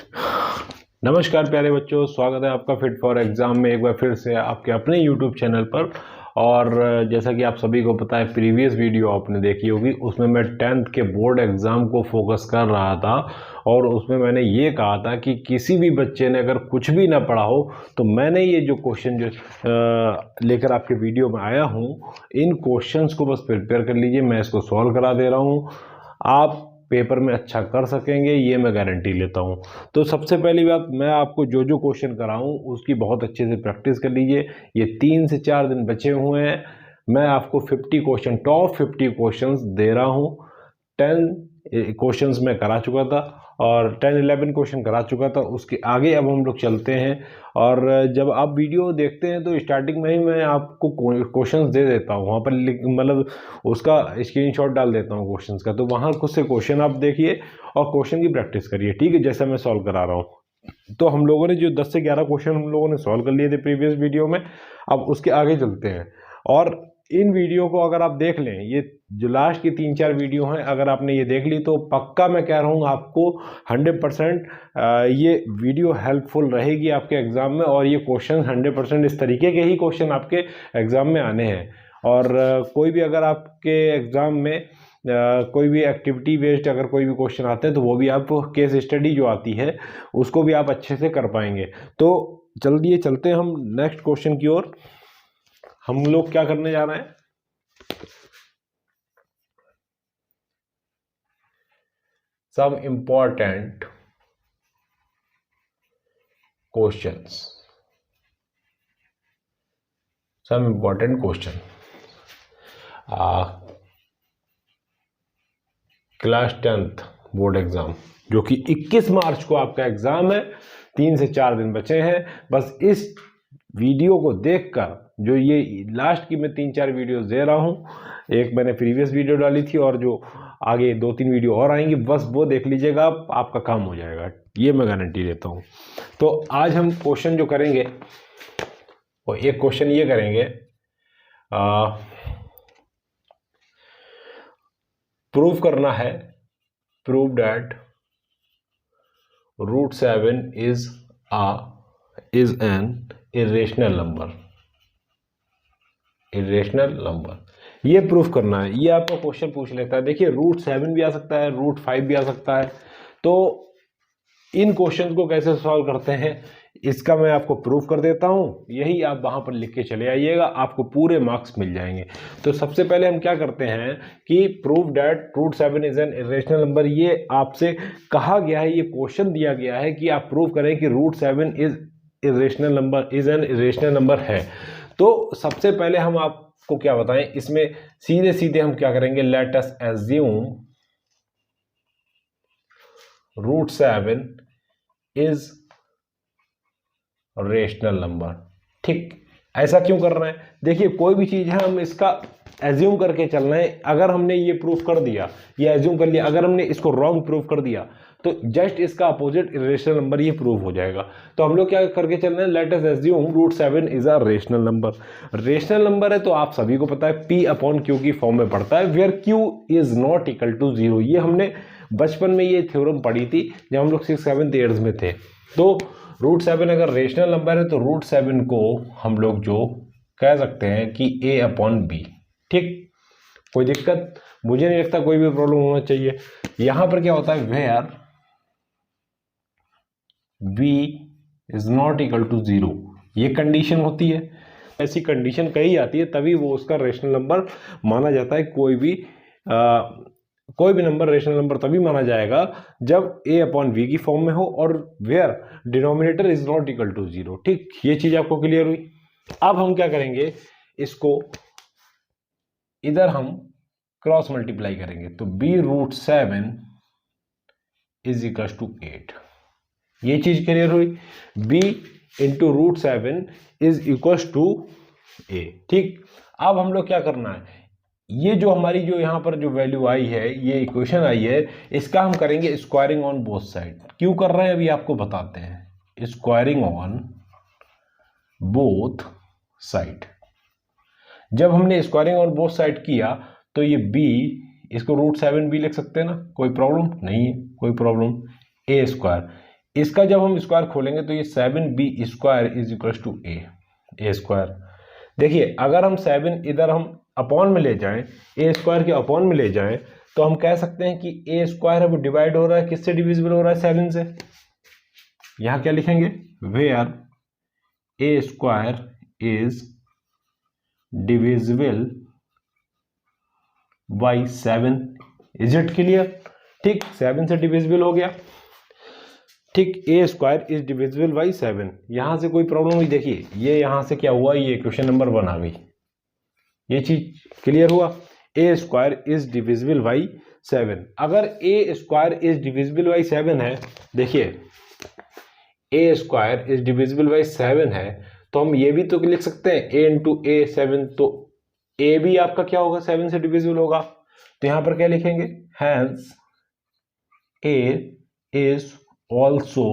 नमस्कार प्यारे बच्चों, स्वागत है आपका फिट फॉर एग्ज़ाम में एक बार फिर से आपके अपने YouTube चैनल पर। और जैसा कि आप सभी को पता है, प्रीवियस वीडियो आपने देखी होगी, उसमें मैं 10th के बोर्ड एग्ज़ाम को फोकस कर रहा था। और उसमें मैंने ये कहा था कि किसी भी बच्चे ने अगर कुछ भी ना पढ़ा हो तो मैंने ये जो क्वेश्चन जो लेकर आपके वीडियो में आया हूँ, इन क्वेश्चंस को बस प्रिपेयर कर लीजिए। मैं इसको सॉल्व करा दे रहा हूँ, आप पेपर में अच्छा कर सकेंगे, ये मैं गारंटी लेता हूँ। तो सबसे पहली बात, मैं आपको जो जो क्वेश्चन कराऊँ उसकी बहुत अच्छे से प्रैक्टिस कर लीजिए। ये 3 से 4 दिन बचे हुए हैं। मैं आपको 50 क्वेश्चन, टॉप 50 क्वेश्चंस दे रहा हूँ। 10 क्वेश्चंस मैं करा चुका था और 10-11 क्वेश्चन करा चुका था। उसके आगे अब हम लोग चलते हैं। और जब आप वीडियो देखते हैं तो स्टार्टिंग में ही मैं आपको क्वेश्चंस दे देता हूँ, वहाँ पर मतलब उसका स्क्रीनशॉट डाल देता हूँ क्वेश्चंस का। तो वहाँ खुद से क्वेश्चन आप देखिए और क्वेश्चन की प्रैक्टिस करिए, ठीक है, जैसा मैं सॉल्व करा रहा हूँ। तो हम लोगों ने जो 10 से 11 क्वेश्चन हम लोगों ने सॉल्व कर लिए थे प्रीवियस वीडियो में, अब उसके आगे चलते हैं। और इन वीडियो को अगर आप देख लें, ये जो लास्ट की 3-4 वीडियो हैं, अगर आपने ये देख ली तो पक्का मैं कह रहा हूँ आपको 100% ये वीडियो हेल्पफुल रहेगी आपके एग्ज़ाम में। और ये क्वेश्चन 100% इस तरीके के ही क्वेश्चन आपके एग्ज़ाम में आने हैं। और कोई भी अगर आपके एग्ज़ाम में कोई भी एक्टिविटी बेस्ड अगर कोई भी क्वेश्चन आते हैं तो वो भी आप केस स्टडी जो आती है उसको भी आप अच्छे से कर पाएंगे। तो जल्दी चलते हैं हम नेक्स्ट क्वेश्चन की ओर। हम लोग क्या करने जा रहे हैं, some important questions, some important question। Class 10th board exam, जो कि 21 मार्च को आपका एग्जाम है। 3 से 4 दिन बचे हैं। बस इस वीडियो को देखकर, जो ये लास्ट की मैं 3-4 वीडियोस दे रहा हूँ, एक मैंने प्रीवियस वीडियो डाली थी और जो आगे 2-3 वीडियो और आएंगी, बस वो देख लीजिएगा, आपका काम हो जाएगा, ये मैं गारंटी देता हूँ। तो आज हम क्वेश्चन जो करेंगे वो एक क्वेश्चन ये करेंगे, प्रूव करना है, prove that √7 is an irrational number। Irrational number ये प्रूफ करना है। ये आपका क्वेश्चन पूछ लेता है। देखिए, √7 भी आ सकता है, √5 भी आ सकता है। तो इन क्वेश्चन को कैसे सॉल्व करते हैं इसका मैं आपको प्रूफ कर देता हूं। यही आप वहां पर लिख के चले आइएगा, आपको पूरे मार्क्स मिल जाएंगे। तो सबसे पहले हम क्या करते हैं कि proof that √7 is an irrational number. ये आपसे कहा गया है, ये क्वेश्चन दिया गया है कि आप प्रूफ करें कि √7 is irrational number, is an irrational number है। तो सबसे पहले हम आपको क्या बताएं, इसमें सीधे सीधे हम क्या करेंगे, let us assume √7 is rational number. ठीक, ऐसा क्यों कर रहे हैं? देखिए, कोई भी चीज है हम इसका एज्यूम करके चल रहे हैं। अगर हमने ये प्रूफ कर दिया, ये एज्यूम कर लिया, अगर हमने इसको रॉन्ग प्रूफ कर दिया तो जस्ट इसका अपोजिट इरेशनल नंबर ये प्रूव हो जाएगा। तो हम लोग क्या करके चल रहे हैं, let us assume √7 is a rational number. Rational number है तो आप सभी को पता है P/Q की फॉर्म में पड़ता है, where Q is not equal to 0। ये हमने बचपन में ये थ्योरम पढ़ी थी जब हम लोग 6th 7th 8th में थे। तो √7 अगर रेशनल नंबर है तो √7 को हम लोग जो कह सकते हैं कि A/B। ठीक, कोई दिक्कत मुझे नहीं लगता, कोई भी प्रॉब्लम होना चाहिए। यहां पर क्या होता है, where B is not equal to 0, ये कंडीशन होती है। ऐसी कंडीशन कही जाती है तभी वो उसका रेशनल नंबर माना जाता है। कोई भी नंबर रेशनल नंबर तभी माना जाएगा जब A/B की फॉर्म में हो और where denominator is not equal to 0। ठीक, ये चीज आपको क्लियर हुई। अब हम क्या करेंगे, इसको इधर हम क्रॉस मल्टीप्लाई करेंगे तो B√7 इज इक्वल टू 8। ये चीज क्लियर हुई, B into √7 is equal to A। ठीक, अब हम लोग क्या करना है, ये जो हमारी जो यहाँ पर जो वैल्यू आई है, ये इक्वेशन आई है, इसका हम करेंगे स्क्वायरिंग ऑन बोथ साइड। क्यों कर रहे हैं अभी आपको बताते हैं। स्क्वायरिंग ऑन बोथ साइड, जब हमने स्क्वायरिंग ऑन बोथ साइड किया तो ये B, इसको √7 भी लिख सकते हैं ना, कोई प्रॉब्लम नहीं है, कोई प्रॉब्लम। A² इसका जब हम स्क्वायर खोलेंगे तो ये 7b square is equal to A square. देखिए अगर हम 7 इधर हम अपॉन में ले जाएं, ए स्क्वायर के अपॉन में ले जाएं, तो हम कह सकते हैं कि ए स्क्वायर है वो डिवाइड हो रहा है, किससे डिविजिबल हो रहा है? 7 से। यहां क्या लिखेंगे? Where A square is divisible by 7। Is it clear? ठीक, 7 से डिविजिबल हो गया। ठीक, A square is divisible by 7। यहां से कोई प्रॉब्लम हुई? देखिए ये यहां से क्या हुआ, ये क्वेश्चन नंबर 1 आ गई। ये चीज क्लियर हुआ? ए स्क्वायर इज डिविजिबल बाई 7। अगर ए स्क्वायर इज डिविजिबल बाई 7 है, देखिए ए स्क्वायर इज डिविजिबल बाई 7 है, तो हम ये भी तो लिख सकते हैं ए इंटू ए 7, तो ए भी आपका क्या होगा? 7 से डिविजिबल होगा। तो यहां पर क्या लिखेंगे? Hence A is also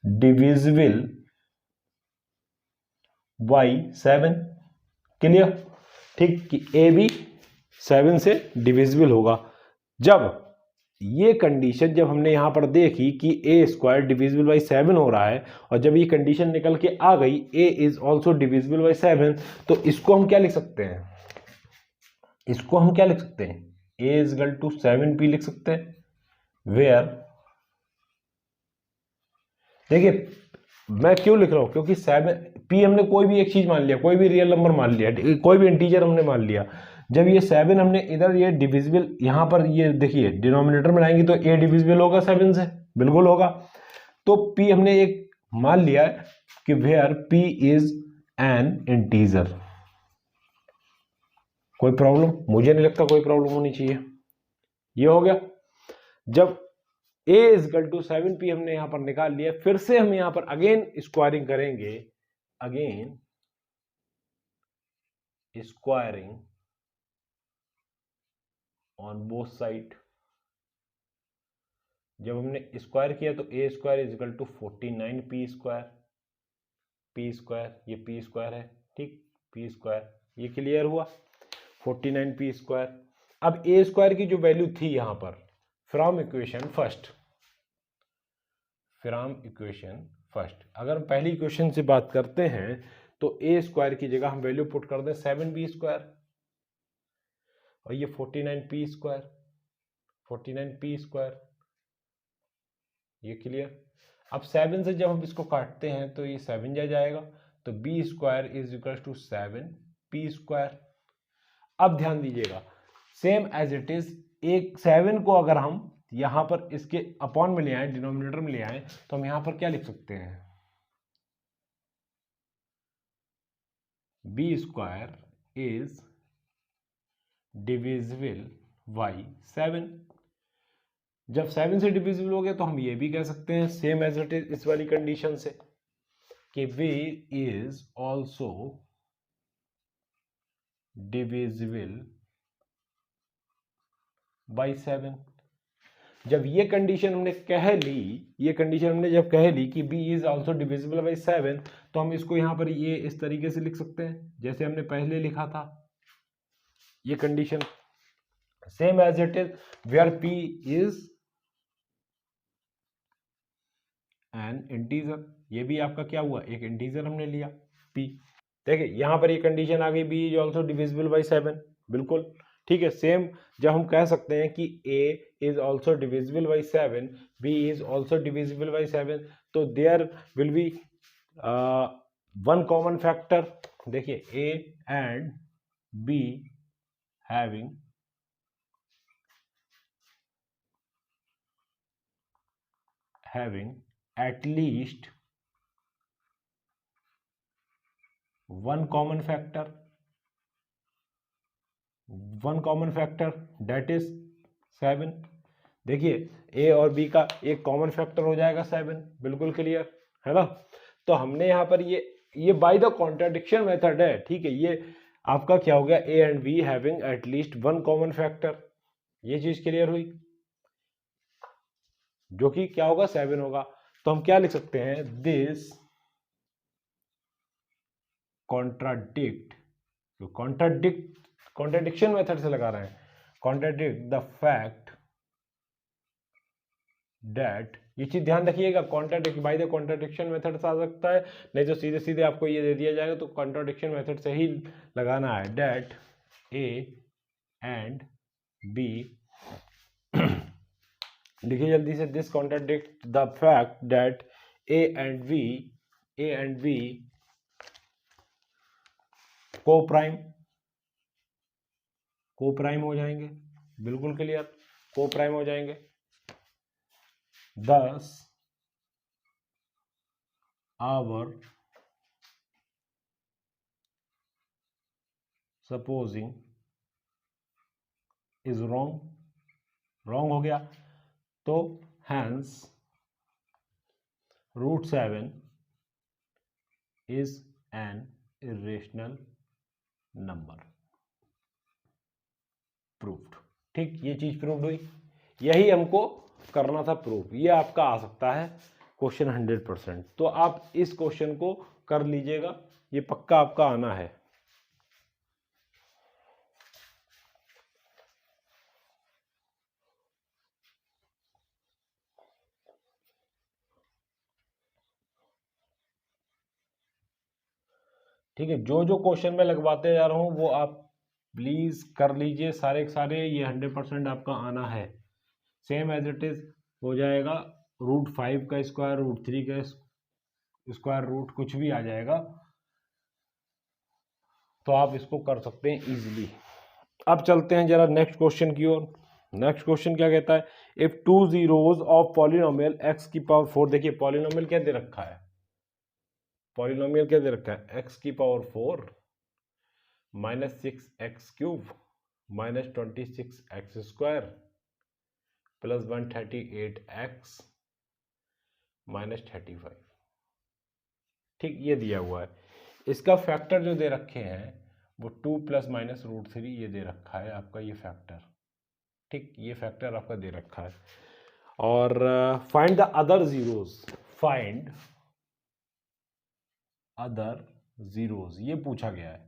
divisible by 7। Clear? ठीक, कि ए भी 7 से डिविजिबल होगा। जब ये कंडीशन जब हमने यहां पर देखी कि ए स्क्वायर डिविजिबल बाई 7 हो रहा है, और जब ये कंडीशन निकल के आ गई ए इज ऑल्सो डिविजिबल बाई 7, तो इसको हम क्या लिख सकते हैं? इसको हम क्या लिख सकते हैं? ए इज इक्वल टू 7p लिख सकते हैं। वेयर, देखिए मैं क्यों लिख रहा हूं, क्योंकि 7p हमने कोई भी एक चीज मान लिया, कोई भी रियल नंबर मान लिया, कोई भी इंटीजर हमने मान लिया। जब ये 7 हमने इधर ये डिविजिबल यहां पर ये देखिए डिनोमिनेटर में लाएंगे तो a डिविजिबल होगा 7 से, बिल्कुल होगा। तो p हमने एक मान लिया कि where p is an integer. कोई प्रॉब्लम? मुझे नहीं लगता कोई प्रॉब्लम होनी चाहिए। ये हो गया। जब a is equal to 7p हमने यहां पर निकाल लिया, फिर से हम यहां पर अगेन स्क्वायरिंग करेंगे, again squaring on both side. जब हमने स्क्वायर किया तो a square is equal to 49p square, p square, ये p स्क्वायर है, ठीक, p स्क्वायर, ये क्लियर हुआ? 49p square. अब ए स्क्वायर की जो वैल्यू थी यहां पर फ्रॉम इक्वेशन फर्स्ट, अगर हम पहली इक्वेशन से बात करते हैं तो ए स्क्वायर की जगह हम वैल्यू पुट कर दें 7b स्क्वायर, और ये 49p स्क्वायर, ये क्लियर? अब 7 से जब हम इसको काटते हैं तो ये 7 जाएगा, तो b square is equal to 7p square. अब ध्यान दीजिएगा, सेम एज इट इज, एक 7 को अगर हम यहां पर इसके अपॉन में ले आए, डिनोमिनेटर में ले आए, तो हम यहां पर क्या लिख सकते हैं? b square is divisible by 7। जब 7 से डिविजिबल हो गया तो हम ये भी कह सकते हैं सेम एज इट इज इस वाली कंडीशन से कि v is also divisible by 7। जब ये कंडीशन हमने कह ली, जब कह ली कि b is also divisible by 7, तो हम इसको यहां पर ये इस तरीके से लिख सकते हैं जैसे हमने पहले लिखा था। ये condition same as it is, where p is an integer. ये भी आपका क्या हुआ? एक इंटीजर हमने लिया p। देखिए यहां पर ये कंडीशन आ गई b is also divisible by 7, बिल्कुल ठीक है। सेम जब हम कह सकते हैं कि a is also divisible by 7, b is also divisible by 7, तो there will be one common factor. देखिए a and b having at least one common factor, that is 7। देखिए a और b का एक कॉमन फैक्टर हो जाएगा 7, बिल्कुल clear है ना? तो हमने यहां पर ये बाय द कॉन्ट्राडिक्शन मेथड है, ठीक है। ये आपका क्या हो गया? a and b having at least one common factor, ये चीज क्लियर हुई, जो कि क्या होगा? 7 होगा। तो हम क्या लिख सकते हैं? दिस कॉन्ट्राडिक्शन मेथड से लगा रहे हैं, कॉन्ट्राडिक्ट द फैक्ट डेट, ये चीज ध्यान रखिएगा, contradiction by the contradiction method से आ सकता है, नहीं तो सीधे सीधे आपको ये दे दिया जाएगा, तो कॉन्ट्राडिक्शन मेथड से ही लगाना है। डेट ए एंड बी, लिखिए जल्दी से, this contradict the fact that A and B को प्राइम हो जाएंगे, बिल्कुल क्लियर, को प्राइम हो जाएंगे। Thus our supposing is wrong हो गया, तो hence √7 is an irrational number proved। ठीक, ये चीज प्रूव हुई, यही हमको करना था प्रूफ, ये आपका आ सकता है क्वेश्चन 100%। तो आप इस क्वेश्चन को कर लीजिएगा, ये पक्का आपका आना है। ठीक है, जो जो क्वेश्चन मैं लगवाते जा रहा हूं वो आप प्लीज कर लीजिए सारे के सारे, ये 100% आपका आना है। सेम एज इट इज हो जाएगा, √5 का स्क्वायर, √3 का स्क्वायर रूट कुछ भी आ जाएगा, तो आप इसको कर सकते हैं इजीली। अब चलते हैं जरा नेक्स्ट क्वेश्चन की ओर। नेक्स्ट क्वेश्चन क्या कहता है, if 2 zeros of polynomial x की पावर 4, देखिए पॉलिनोमियल क्या दे रखा है, पॉलिनोमियल क्या दे रखा है, x की power 4 -6x³ -26x² plus 138x -35। ठीक, ये दिया हुआ है, इसका फैक्टर जो दे रखे हैं वो 2 ± √3 ये दे रखा है आपका, ये फैक्टर। ठीक, ये फैक्टर आपका दे रखा है। और find the other zeros, find other zeros ये पूछा गया है।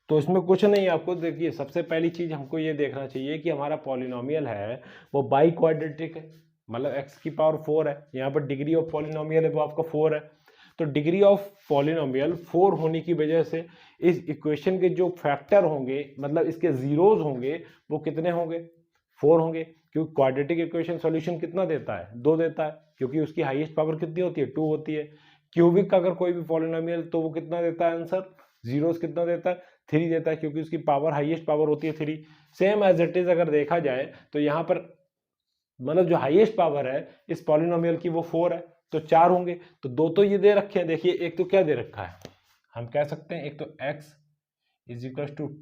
तो इसमें कुछ नहीं, आपको देखिए सबसे पहली चीज हमको ये देखना चाहिए कि हमारा पॉलिनोमियल है वो बाई क्वाड्रेटिक है, मतलब x की पावर 4 है, यहाँ पर डिग्री ऑफ पॉलिनोमियल है वो आपका 4 है। तो डिग्री ऑफ पॉलिनोमियल 4 होने की वजह से इस इक्वेशन के जो फैक्टर होंगे, मतलब इसके जीरोस होंगे, वो कितने होंगे, 4 होंगे, क्योंकि क्वाड्रेटिक इक्वेशन सॉल्यूशन कितना देता है, 2 देता है, क्योंकि उसकी हाईएस्ट पावर कितनी होती है, 2 होती है। क्यूबिक का अगर कोई भी पॉलिनोमियल तो वो कितना देता है आंसर, जीरोस कितना देता है, 3 देता है, क्योंकि उसकी पावर हाईएस्ट पावर होती है 3। सेम एज इट इज अगर देखा जाए तो यहाँ पर मतलब जो हाईएस्ट पावर है इस पॉलिनोमियल की वो 4 है, तो 4 होंगे। तो 2 तो ये दे रखे हैं, देखिए एक तो क्या दे रखा है, हम कह सकते हैं एक तो x =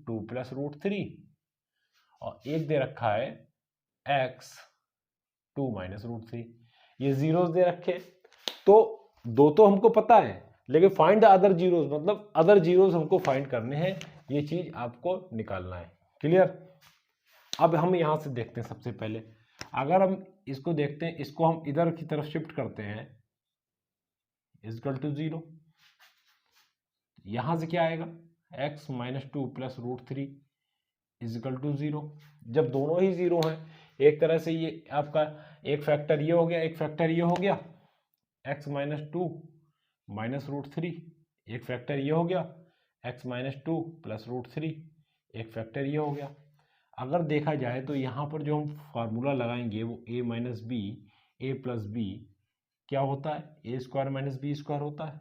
2 + √3 और एक दे रखा है x 2 - √3, ये जीरोस दे रखे। तो 2 तो हमको पता है, लेकिन फाइंड द अदर जीरोस, मतलब अदर जीरोस हमको फाइंड करने हैं, ये चीज आपको निकालना है। क्लियर। अब हम यहां से देखते हैं, सबसे पहले अगर हम इसको देखते हैं, इसको हम इधर की तरफ शिफ्ट करते हैं, = 0, यहां से क्या आएगा, x - 2 + √3 = 0। जब दोनों ही 0 हैं, एक तरह से ये आपका एक फैक्टर ये हो गया, एक फैक्टर ये हो गया, x - 2 - √3, एक फैक्टर ये हो गया, x - 2 + √3, एक फैक्टर ये हो गया। अगर देखा जाए तो यहाँ पर जो हम फार्मूला लगाएंगे वो a - b, a + b क्या होता है, a² - b² होता है।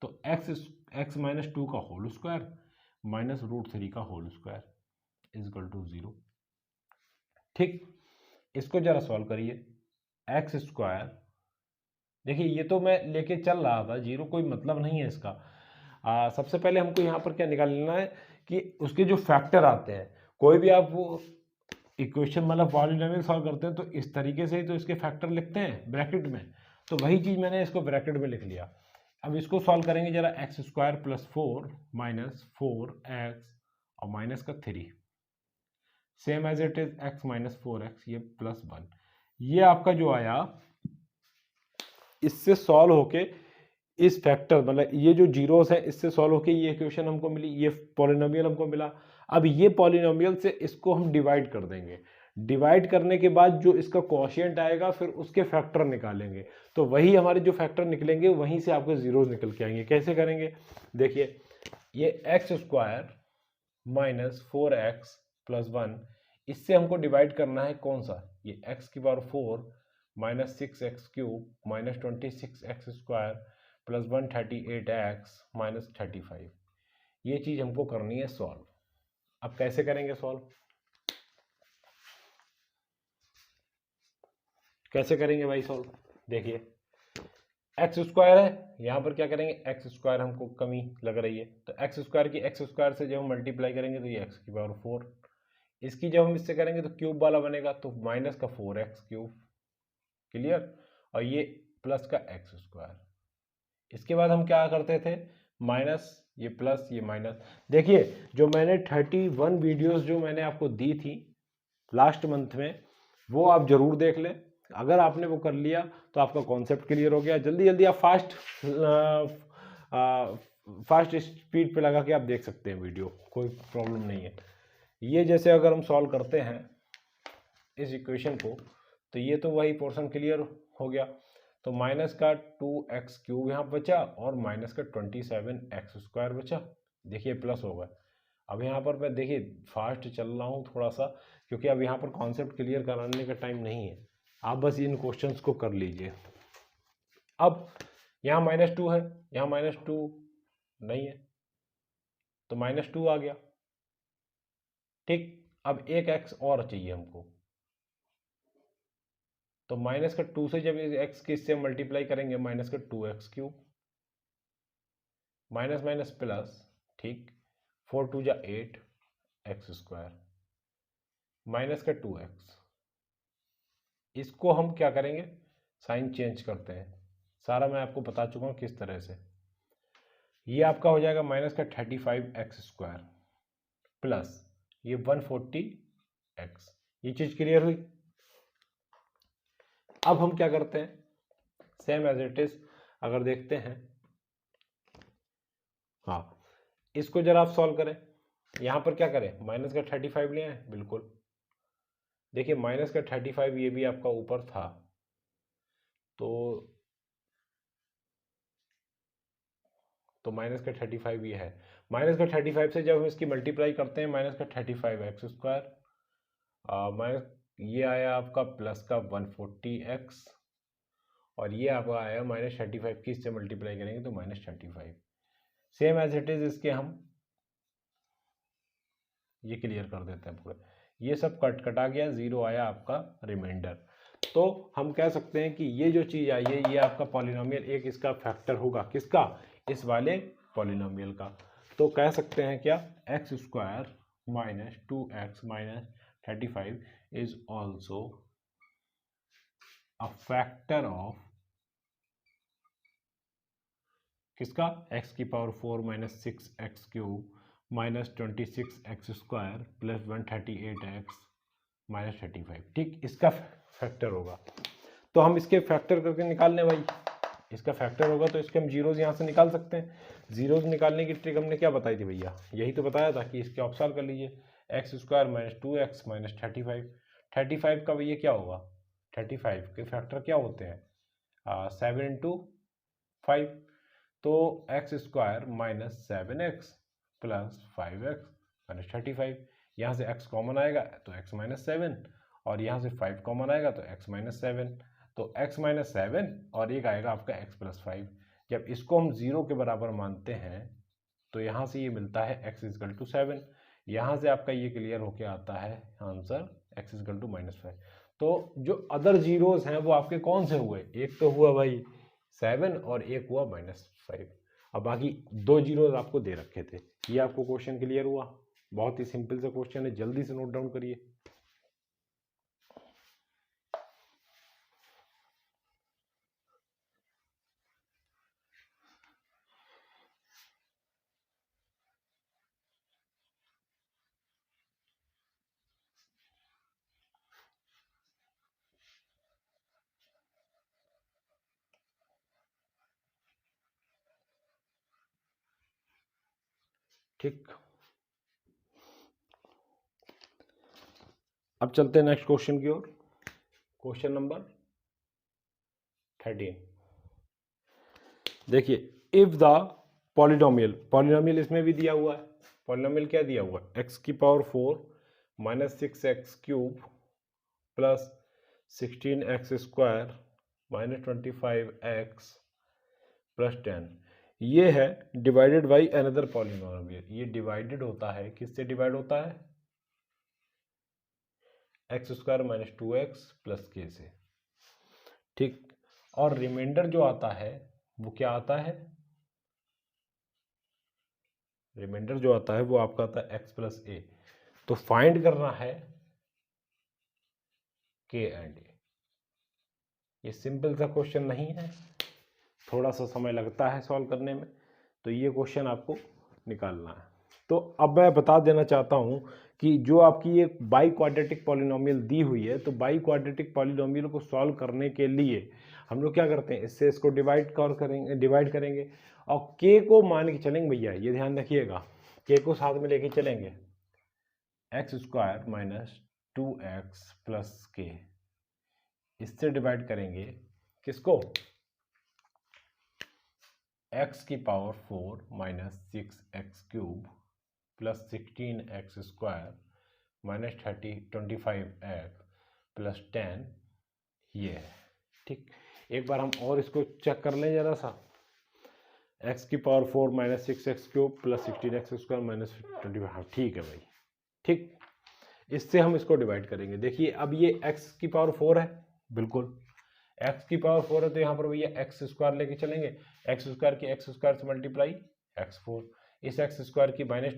तो x - 2 का होल स्क्वायर -√3 का होल स्क्वायर = 0। ठीक, इसको जरा सॉल्व करिए, x², देखिए ये तो मैं लेके चल रहा था, 0 कोई मतलब नहीं है इसका। सबसे पहले हमको यहाँ पर क्या निकाल लेना है कि उसके जो फैक्टर आते हैं, कोई भी आप वो इक्वेशन मतलब पॉलिनोमियल सॉल्व करते हैं तो इस तरीके से ही तो इसके फैक्टर लिखते हैं ब्रैकेट में, तो वही चीज़ मैंने इसको ब्रैकेट में लिख लिया। अब इसको सॉल्व करेंगे जरा, x² + 4 - 4x और -3, same as it is x - 4x, ये +1, ये आपका जो आया इससे सॉल्व होके इस फैक्टर मतलब ये जो जीरोस है इससे सॉल्व होके ये इक्वेशन हमको मिली, ये पॉलिनोमियल हमको मिला। अब ये पॉलिनोमियल से इसको हम डिवाइड कर देंगे, डिवाइड करने के बाद जो इसका क्वोशिएंट आएगा फिर उसके फैक्टर निकालेंगे, तो वही हमारे जो फैक्टर निकलेंगे वहीं से आपके जीरोज निकल के आएंगे। कैसे करेंगे, देखिए ये x square minus 4x plus 1, इससे हमको डिवाइड करना है कौन सा, ये x की power 4 minus 6x cube minus 26x square plus 138x minus 35, ये चीज हमको करनी है सॉल्व। अब कैसे करेंगे सॉल्व, कैसे करेंगे भाई सॉल्व, देखिए एक्स स्क्वायर है, यहाँ पर क्या करेंगे, एक्स स्क्वायर हमको कमी लग रही है, तो एक्स स्क्वायर की एक्स स्क्वायर से जब हम मल्टीप्लाई करेंगे तो ये एक्स की पावर 4, इसकी जब हम इससे करेंगे तो क्यूब वाला बनेगा, तो माइनस का 4x क्यूब, क्लियर, और ये प्लस का एक्स स्क्वायर। इसके बाद हम क्या करते थे, माइनस ये प्लस ये माइनस। देखिए जो मैंने 31 वीडियोस जो मैंने आपको दी थी लास्ट मंथ में, वो आप जरूर देख लें। अगर आपने वो कर लिया तो आपका कॉन्सेप्ट क्लियर हो गया। जल्दी जल्दी आप फास्ट स्पीड पे लगा के आप देख सकते हैं वीडियो, कोई प्रॉब्लम नहीं है। ये जैसे अगर हम सॉल्व करते हैं इस इक्वेशन को, तो ये तो वही पोर्शन क्लियर हो गया, तो माइनस का 2x क्यूब यहाँ बचा और माइनस का 27x स्क्वायर बचा। देखिए प्लस होगा। अब यहाँ पर मैं देखिए फास्ट चल रहा हूँ थोड़ा सा, क्योंकि अब यहाँ पर कॉन्सेप्ट क्लियर कराने का टाइम नहीं है, आप बस इन क्वेश्चंस को कर लीजिए। अब यहाँ -2 है, यहाँ -2 नहीं है, तो -2 आ गया, ठीक। अब एक x और चाहिए हमको, तो माइनस का 2 से जब x के इससे मल्टीप्लाई करेंगे, माइनस का 2x cube minus minus plus, ठीक, 4 2 जा 8 एक्स स्क्वायर माइनस का 2x। इसको हम क्या करेंगे, साइन चेंज करते हैं, सारा मैं आपको बता चुका हूँ किस तरह से। ये आपका हो जाएगा माइनस का 35x स्क्वायर प्लस ये 140x, ये चीज क्लियर हुई। अब हम क्या करते हैं, सेम एज इट इज अगर देखते हैं, हाँ इसको जरा आप सॉल्व करें। यहां पर क्या करें, माइनस का 35 ले आए, बिल्कुल। देखिए माइनस का 35 ये भी आपका ऊपर था, तो माइनस का 35 ये है। माइनस का 35 से जब हम इसकी मल्टीप्लाई करते हैं, माइनस का 35x स्क्वायर माइनस ये आया आपका प्लस का 140x, और ये आपका आया -35 की, इससे मल्टीप्लाई करेंगे तो -35। सेम एज इट इज इसके हम ये क्लियर कर देते हैं पूरा, ये सब कट कटा गया, जीरो आया आपका रिमाइंडर। तो हम कह सकते हैं कि ये जो चीज आई है ये आपका पॉलिनोमियल एक इसका फैक्टर होगा, किसका, इस वाले पॉलिनोमियल का। तो कह सकते हैं क्या, x square minus 2x minus 35 is also a factor of किसका, x की power 4 minus 6x cube minus 26x square plus 138x minus 35, ठीक, इसका फैक्टर होगा। तो हम इसके फैक्टर करके निकाल लें भाई, इसका फैक्टर होगा तो इसके हम जीरोज यहाँ से निकाल सकते हैं। जीरोज निकालने की ट्रिक हमने क्या बताई थी भैया, यही तो बताया था कि इसके आप सॉल्व कर लीजिए, x square minus 2x minus 35, 35 का भैया क्या होगा, 35 के फैक्टर क्या होते हैं 7 इंटू 5, तो x square minus 7x plus 5x minus 35, यहाँ से x कॉमन आएगा तो x माइनस 7, और यहाँ से 5 कॉमन आएगा तो x माइनस 7, तो x माइनस 7 और एक आएगा आपका x प्लस 5। जब इसको हम 0 के बराबर मानते हैं तो यहाँ से ये मिलता है x इजकल टू 7, यहाँ से आपका ये क्लियर होके आता है आंसर x इजकल टू -5। तो जो अदर जीरोस हैं वो आपके कौन से हुए, एक तो हुआ भाई 7 और एक हुआ -5, अब बाकी दो जीरोस आपको दे रखे थे। ये आपको क्वेश्चन क्लियर हुआ, बहुत ही सिंपल सा क्वेश्चन है, जल्दी से नोट डाउन करिए। ठीक, अब चलते हैं नेक्स्ट क्वेश्चन की ओर। Question number 13। देखिए, इफ द पॉलिनोमियल इसमें भी दिया हुआ है। पॉलिनोमियल क्या दिया हुआ है? x की power 4 minus 6x cube plus 16x square minus 25x plus 10, ये है डिवाइडेड बाई अनदर पॉलिनोमियल। ये डिवाइडेड होता है, किससे डिवाइड होता है? X square minus 2x plus k से, ठीक। और रिमाइंडर जो आता है वो क्या आता है? रिमाइंडर जो आता है वो आपका आता है x प्लस a। तो फाइंड करना है k एंड a। ये सिंपल सा क्वेश्चन नहीं है, थोड़ा सा समय लगता है सॉल्व करने में, तो ये क्वेश्चन आपको निकालना है। तो अब मैं बता देना चाहता हूं कि जो आपकी ये बाई क्वाड्रेटिक पॉलिनोमियल दी हुई है, तो बाई क्वाड्रेटिक पॉलिनोमियल को सॉल्व करने के लिए हम लोग क्या करते हैं, इससे इसको डिवाइड करेंगे और के को मान के चलेंगे भैया, ये ध्यान रखिएगा, के को साथ में लेके चलेंगे। X square minus 2x plus के, इससे डिवाइड करेंगे किसको? x की power 4 minus 6x cube plus 16x square minus 25x plus 10, ये है, ठीक। एक बार हम और इसको चेक कर लें जरा सा। x की power 4 minus 6x cube plus 16x square minus 25, हाँ ठीक है भाई, ठीक। इससे हम इसको डिवाइड करेंगे। देखिए अब ये x की पावर 4 है, बिल्कुल x की पावर 4 है, तो यहाँ पर भैया एक्स स्क्वायर लेके चलेंगे। एक्स स्क्वायर की एक्स स्क्वायर से मल्टीप्लाई x4, इस एक्स स्क्वायर की माइनस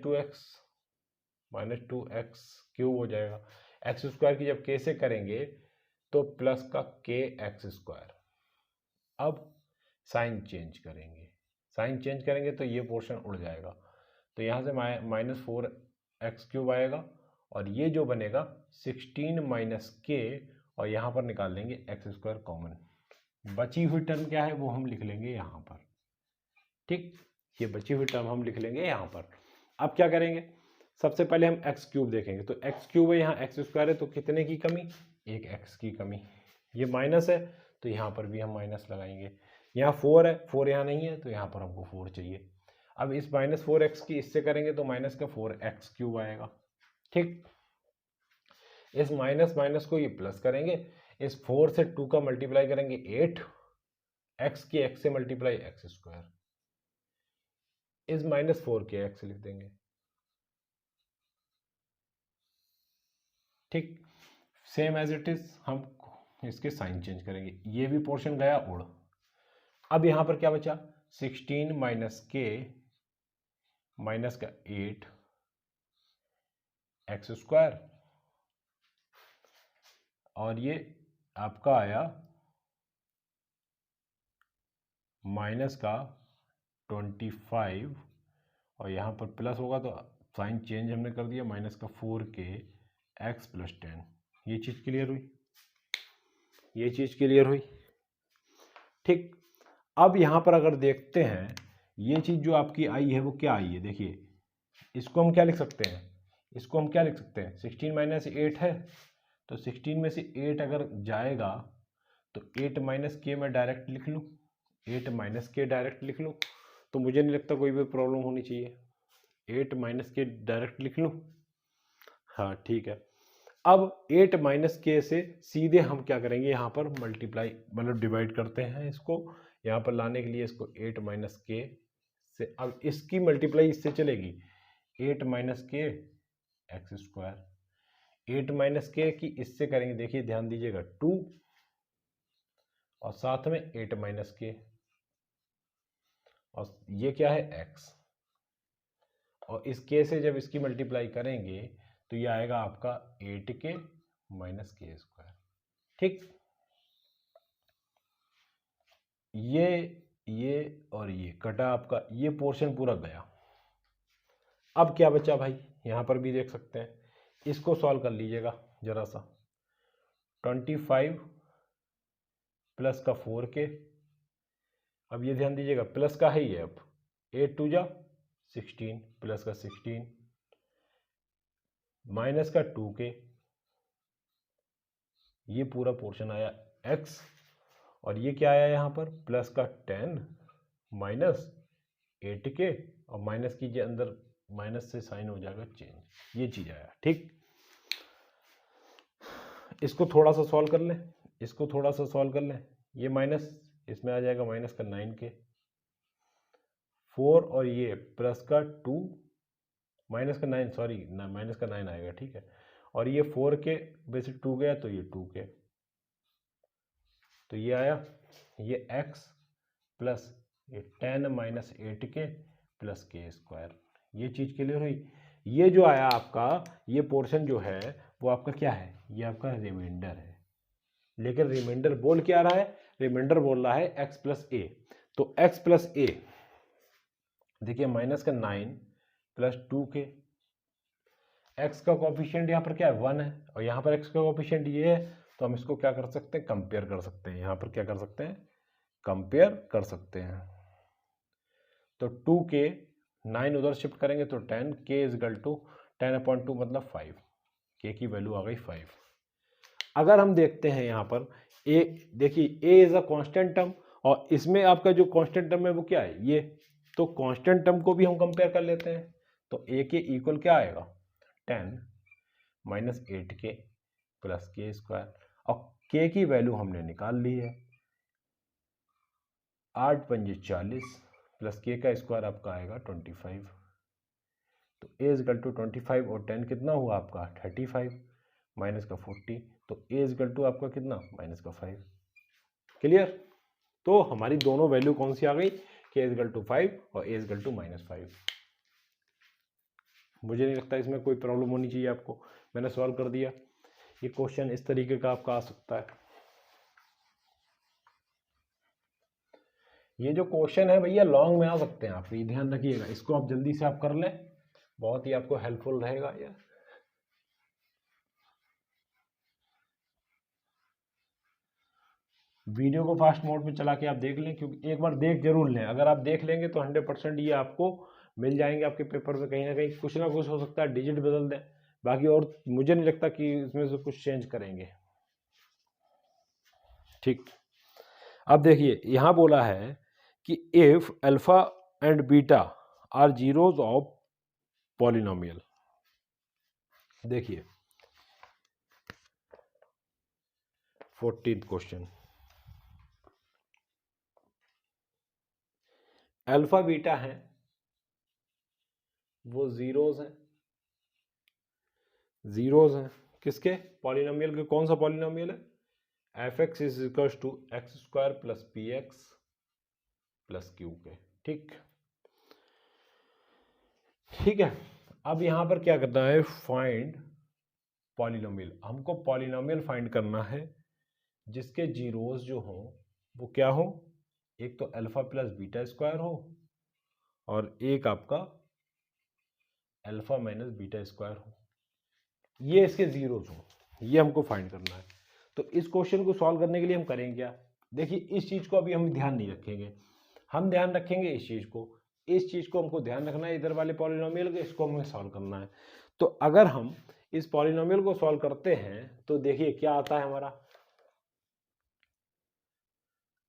2x क्यूब हो जाएगा। एक्स स्क्वायर की जब k से करेंगे तो प्लस का k एक्स स्क्वायर। अब साइन चेंज करेंगे तो ये पोर्शन उड़ जाएगा, तो यहाँ से माइनस 4x क्यूब आएगा और ये जो बनेगा 16 माइनस k, और यहाँ पर निकाल लेंगे एक्स स्क्वायर कॉमन। बची हुई टर्म क्या है वो हम लिख लेंगे यहाँ पर, ठीक। ये बची हुई टर्म हम लिख लेंगे यहाँ पर। अब क्या करेंगे, सबसे पहले हम एक्स क्यूब देखेंगे, तो एक्स क्यूब है, यहाँ एक्स स्क्वायर है, तो कितने की कमी? एक एक्स की कमी। ये माइनस है तो यहाँ पर भी हम माइनस लगाएंगे। यहाँ 4 है, 4 यहाँ नहीं है, तो यहाँ पर हमको 4 चाहिए। अब इस माइनस 4x की इससे करेंगे तो माइनस का 4x क्यूब आएगा, ठीक। इस माइनस माइनस को ये प्लस करेंगे, इस 4 से 2 का मल्टीप्लाई करेंगे 8, x की x से मल्टीप्लाई एक्स स्क्वायर, इस माइनस 4 के x लिख देंगे, ठीक। सेम एज इट इज हम इसके साइन चेंज करेंगे, ये भी पोर्शन गया उड़। अब यहां पर क्या बचा? 16 माइनस के माइनस का 8 एक्स स्क्वायर, और ये आपका आया माइनस का 25, और यहाँ पर प्लस होगा तो साइन चेंज हमने कर दिया, माइनस का 4k एक्स प्लस 10। ये चीज़ क्लियर हुई, ये चीज़ क्लियर हुई, ठीक। अब यहाँ पर अगर देखते हैं ये चीज़ जो आपकी आई है वो क्या आई है, देखिए इसको हम क्या लिख सकते हैं, इसको हम क्या लिख सकते हैं, 16 माइनस 8 है, तो 16 में से 8 अगर जाएगा तो 8 माइनस के मैं डायरेक्ट लिख लूँ, 8 माइनस के डायरेक्ट लिख लूँ, तो मुझे नहीं लगता कोई भी प्रॉब्लम होनी चाहिए। 8 माइनस के डायरेक्ट लिख लूँ, हाँ ठीक है। अब 8 माइनस के से सीधे हम क्या करेंगे, यहाँ पर मल्टीप्लाई मतलब डिवाइड करते हैं इसको, यहाँ पर लाने के लिए इसको 8 माइनस के से, अब इसकी मल्टीप्लाई इससे चलेगी, 8 माइनस के एक्स स्क्वायर, 8 माइनस के की इससे करेंगे, देखिए ध्यान दीजिएगा 2, और साथ में 8 माइनस के, और ये क्या है x, और इस के से जब इसकी मल्टीप्लाई करेंगे तो ये आएगा आपका 8k माइनस के स्क्वायर, ठीक। ये और ये कटा आपका, ये पोर्शन पूरा गया। अब क्या बचा भाई, यहां पर भी देख सकते हैं, इसको सॉल्व कर लीजिएगा जरा सा। 25 प्लस का 4k, अब ये ध्यान दीजिएगा प्लस का है ये, अब 8 2 जा 16 प्लस का 16 माइनस का 2k, ये पूरा पोर्शन आया x, और ये क्या आया यहाँ पर प्लस का 10 माइनस 8k, और माइनस कीजिए, अंदर माइनस से साइन हो जाएगा चेंज, ये चीज आया। ठीक, इसको थोड़ा सा सॉल्व कर लें, इसको थोड़ा सा सॉल्व कर लें। ये माइनस इसमें आ जाएगा माइनस का 9k, 4 और ये प्लस का 2 माइनस का 9, सॉरी माइनस का 9 आएगा। ठीक है, और ये 4k वैसे 2 गया तो ये 2k, तो ये आया ये x प्लस ये 10 माइनस 8k प्लस के स्क्वायर। ये चीज क्लियर हुई। ये जो आया आपका ये पोर्शन जो है वो आपका क्या है, ये आपका रिमाइंडर है। लेकिन रिमाइंडर बोल क्या रहा है, रिमाइंडर बोल रहा है x प्लस ए। तो x प्लस ए देखिए माइनस का 9 प्लस 2k, x का कोफिशिएंट यहाँ पर क्या है 1 है, और यहाँ पर x का कोफिशिएंट ये है, तो हम इसको क्या कर सकते हैं, कंपेयर कर सकते हैं। यहाँ पर क्या कर सकते हैं, कंपेयर कर सकते हैं। तो 2k 9 उधर शिफ्ट करेंगे तो 10, k इज इक्वल टू 10/2 मतलब 5, k की वैल्यू आ गई 5। अगर हम देखते हैं यहाँ पर a, देखिए a is a constant term, और इसमें आपका जो कांस्टेंट टर्म है वो क्या है ये, तो कांस्टेंट टर्म को भी हम कंपेयर कर लेते हैं। तो a के इक्वल क्या आएगा 10 माइनस 8k प्लस के स्क्वायर, और k की वैल्यू हमने निकाल ली है 8 पंजे 40 प्लस k का स्क्वायर आपका आएगा 25। तो a इजकल टू 25 और 10 कितना हुआ आपका 35 माइनस का 40, तो a इजकल टू आपका कितना माइनस का 5। क्लियर। तो हमारी दोनों वैल्यू कौन सी आ गई, k इजकल टू 5 और a इजकल टू -5। मुझे नहीं लगता इसमें कोई प्रॉब्लम होनी चाहिए आपको, मैंने सॉल्व कर दिया। ये क्वेश्चन इस तरीके का आपका आ सकता है। ये जो क्वेश्चन है भैया लॉन्ग में आ सकते हैं, आप ये ध्यान रखिएगा, इसको आप जल्दी से आप कर लें, बहुत ही आपको हेल्पफुल रहेगा यार। वीडियो को फास्ट मोड में चला के आप देख लें, क्योंकि एक बार देख जरूर लें। अगर आप देख लेंगे तो 100% ये आपको मिल जाएंगे आपके पेपर में। कहीं ना कहीं कुछ ना कुछ हो सकता है, डिजिट बदल दें, बाकी और मुझे नहीं लगता कि इसमें से कुछ चेंज करेंगे। ठीक, अब देखिए यहां बोला है कि if alpha and beta are zeros of polynomial. देखिए 14th क्वेश्चन, अल्फा बीटा है वो जीरोज हैं, जीरोज हैं किसके, पॉलिनोमियल के। कौन सा पॉलिनोमियल है, F X is equal to X square plus P X plus Q के। ठीक, ठीक है। अब यहां पर क्या करना है, फाइंड पॉलिनोमियल। हमको पॉलिनोमियल फाइंड करना है जिसके जीरोज जो हो वो क्या हो, एक तो अल्फा प्लस बीटा स्क्वायर हो, और एक आपका अल्फा माइनस बीटा स्क्वायर हो, ये इसके जीरोज हो, ये हमको फाइंड करना है। तो इस क्वेश्चन को सॉल्व करने के लिए हम करेंगे क्या, देखिए इस चीज को अभी हम ध्यान नहीं रखेंगे, हम ध्यान रखेंगे इस चीज को। इस चीज को हमको ध्यान रखना है, इधर वाले पॉलिनोमियल को, इसको हमें सॉल्व करना है। तो अगर हम इस पॉलिनोमियल को सॉल्व करते हैं तो देखिए क्या आता है हमारा,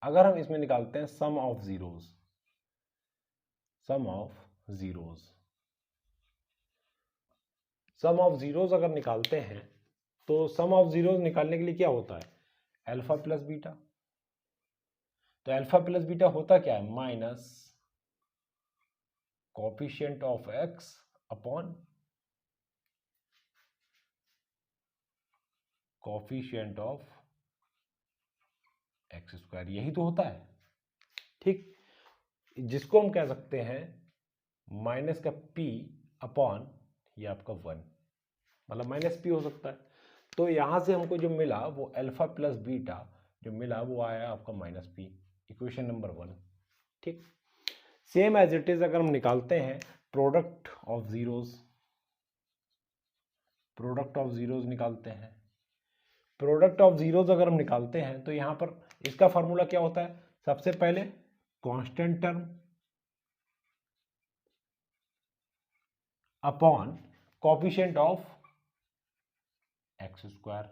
अगर हम इसमें निकालते हैं sum of zeros, sum of zeros, sum of zeros अगर निकालते हैं तो सम ऑफ जीरोज निकालने के लिए क्या होता है, अल्फा प्लस बीटा। तो अल्फा प्लस बीटा होता क्या है, minus coefficient of x upon coefficient of x square, यही तो होता है। ठीक, जिसको हम कह सकते हैं माइनस का p अपॉन ये आपका 1, मतलब माइनस p हो सकता है। तो यहां से हमको जो मिला वो अल्फा प्लस बीटा जो मिला वो आया आपका माइनस p, इक्वेशन नंबर 1। ठीक, सेम एज इट इज अगर हम निकालते हैं product of zeros, product of zeros निकालते हैं, प्रोडक्ट ऑफ जीरोज अगर हम निकालते हैं तो यहां पर इसका फॉर्मूला क्या होता है, सबसे पहले constant term upon coefficient of x square.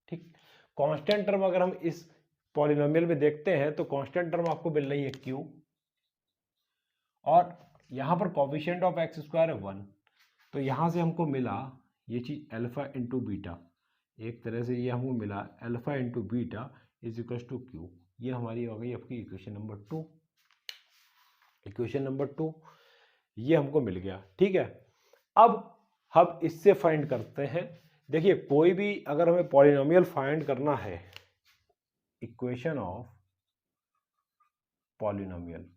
ठीक, कांस्टेंट टर्म अगर हम इस पॉलिनोमियल में देखते हैं तो कांस्टेंट टर्म आपको मिल रही है q, और यहां पर कोफिशिएंट ऑफ एक्स स्क्वायर है 1, तो यहां से हमको मिला ये चीज अल्फा इंटू बीटा, एक तरह से ये हमको मिला alpha into beta is equal to Q. ये हमारी हो गई आपकी इक्वेशन नंबर 2। इक्वेशन नंबर 2 ये हमको मिल गया, ठीक है। अब हम इससे फाइंड करते हैं, देखिए कोई भी अगर हमें पॉलिनोमियल फाइंड करना है, इक्वेशन ऑफ पॉलिनोमियल,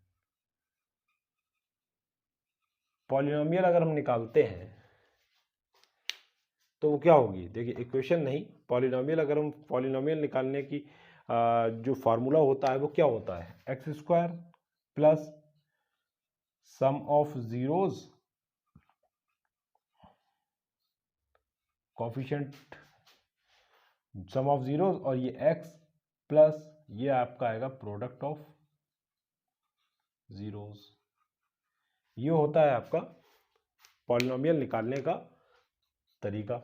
पॉलिनोमियल अगर हम निकालते हैं तो वो क्या होगी, देखिए इक्वेशन नहीं, पॉलिनोमियल अगर हम पॉलिनोमियल निकालने की जो फार्मूला होता है वो क्या होता है, X square plus sum of zeros coefficient sum of zeros, और ये x प्लस ये आपका आएगा प्रोडक्ट ऑफ जीरोज। ये होता है आपका पॉलिनोमियल निकालने का तरीका।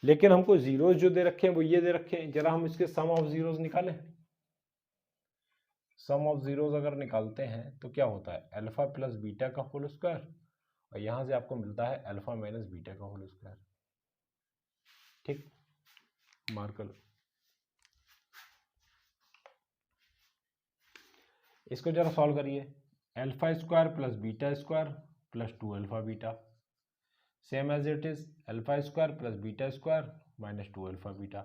लेकिन हमको जीरोज जो दे रखे हैं वो ये दे रखे हैं, जरा हम इसके सम ऑफ जीरोज निकालें। सम ऑफ जीरोज अगर निकालते हैं तो क्या होता है, अल्फा प्लस बीटा का होल स्क्वायर, और यहां से आपको मिलता है अल्फा माइनस बीटा का होल स्क्वायर। ठीक, मार्कर इसको जरा सॉल्व करिए। Alpha square plus beta square plus 2 alpha beta, same as it is alpha square plus beta square minus 2 alpha beta,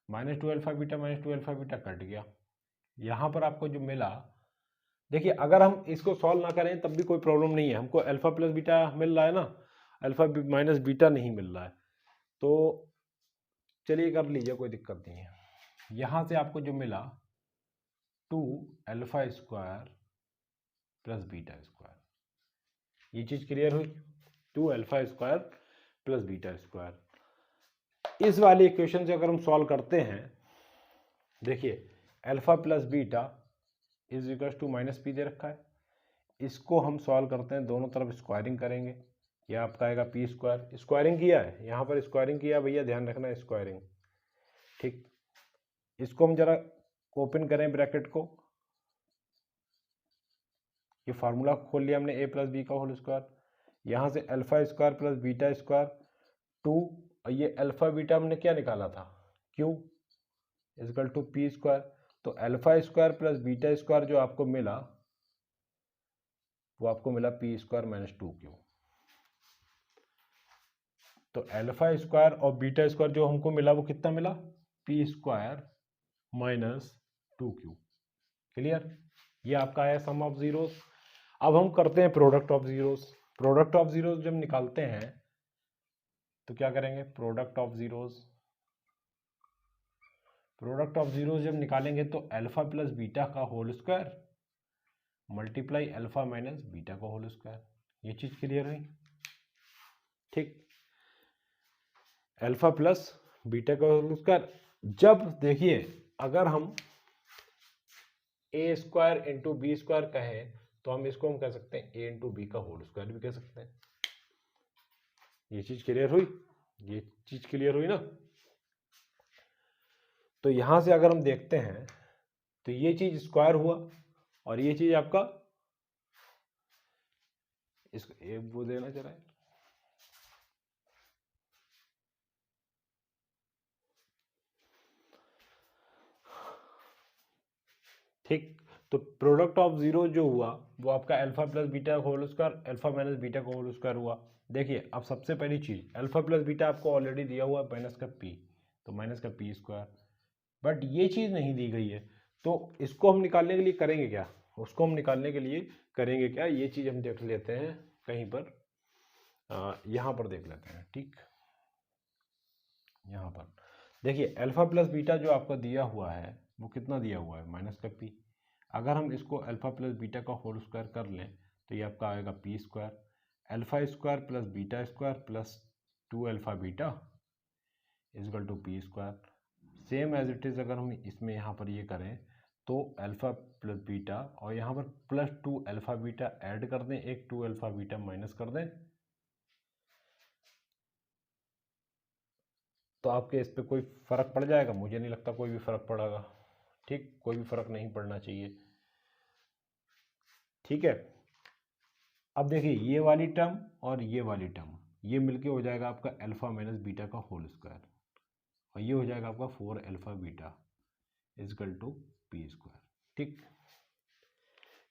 minus 2 alpha beta minus 2 alpha beta cut गया। यहाँ पर आपको जो मिला, देखिए अगर हम इसको सॉल्व ना करें तब भी कोई प्रॉब्लम नहीं है, हमको अल्फा प्लस बीटा मिल रहा है ना, अल्फा माइनस बीटा नहीं मिल रहा है, तो चलिए कर लीजिए, कोई दिक्कत नहीं है। यहाँ से आपको जो मिला 2 alpha square plus beta square, ये चीज क्लियर हुई, 2 alpha square plus beta square. इस वाली इक्वेशन से अगर हम सॉल्व करते हैं, देखिए alpha plus beta is equal to minus p दे रखा है, इसको हम सॉल्व करते हैं, दोनों तरफ स्क्वायरिंग करेंगे, यह आपका आएगा पी स्क्वायर, स्क्वायरिंग किया है यहाँ पर, स्क्वायरिंग किया भैया, ध्यान रखना स्क्वायरिंग। ठीक, इसको हम जरा ओपन करें ब्रैकेट को, ये फार्मूला खोल लिया हमने, ए प्लस बी का होल स्क्वायर, यहाँ से alpha square plus beta square 2, और ये अल्फा बीटा हमने क्या निकाला था, q is equal to P square, तो alpha square plus beta square जो आपको मिला वो आपको मिला पी स्क्वायर माइनस 2 क्यू। तो अल्फा स्क्वायर और बीटा स्क्वायर जो हमको मिला वो कितना मिला, p square minus 2 q. Clear, ये आपका है सम ऑफ जीरोस। अब हम करते हैं product of zeros. Product of zeros जब निकालते हैं तो क्या करेंगे, product of zeros, product of zeros जब निकालेंगे तो अल्फा प्लस बीटा का whole square multiply alpha minus beta का होल स्क्वायर, ये चीज क्लियर है। ठीक, अल्फा प्लस बीटा का होल स्क्वायर, जब देखिए अगर हम A square into B square कहें तो हम इसको हम कह सकते हैं ए इंटू बी का होल स्क्वायर भी कह सकते हैं। ये चीज क्लियर हुई, ये चीज क्लियर हुई ना। तो यहां से अगर हम देखते हैं तो ये चीज स्क्वायर हुआ और ये चीज आपका, इसको ए वो देना चला है, ठीक। तो प्रोडक्ट ऑफ जीरो जो हुआ वो आपका alpha plus beta whole square alpha minus beta का होल स्क्वायर हुआ। देखिए अब सबसे पहली चीज, अल्फा प्लस बीटा आपको ऑलरेडी दिया हुआ है माइनस का पी, तो माइनस का पी स्क्वायर, बट ये चीज नहीं दी गई है, तो इसको हम निकालने के लिए करेंगे क्या, उसको हम निकालने के लिए करेंगे क्या, ये चीज हम देख लेते हैं कहीं पर, यहाँ पर देख लेते हैं। ठीक, यहाँ पर देखिए अल्फा प्लस बीटा जो आपको दिया हुआ है वो कितना दिया हुआ है, माइनस का पी। अगर हम इसको अल्फा प्लस बीटा का होल स्क्वायर कर लें तो ये आपका आएगा P square, alpha square plus beta square plus 2 alpha beta is equal to P square. Same as it is अगर हम इसमें यहाँ पर ये करें तो अल्फा प्लस बीटा और यहाँ पर प्लस 2 अल्फा बीटा ऐड कर दें, एक 2 अल्फा बीटा माइनस कर दें, तो आपके इस पर कोई फ़र्क पड़ जाएगा? मुझे नहीं लगता कोई भी फ़र्क पड़ेगा। ठीक, कोई भी फ़र्क नहीं पड़ना चाहिए। ठीक है, अब देखिए ये वाली टर्म और ये वाली टर्म, ये मिलके हो जाएगा आपका अल्फ़ा माइनस बीटा का होल स्क्वायर, और ये हो जाएगा आपका 4 alpha beta is equal to P square. ठीक,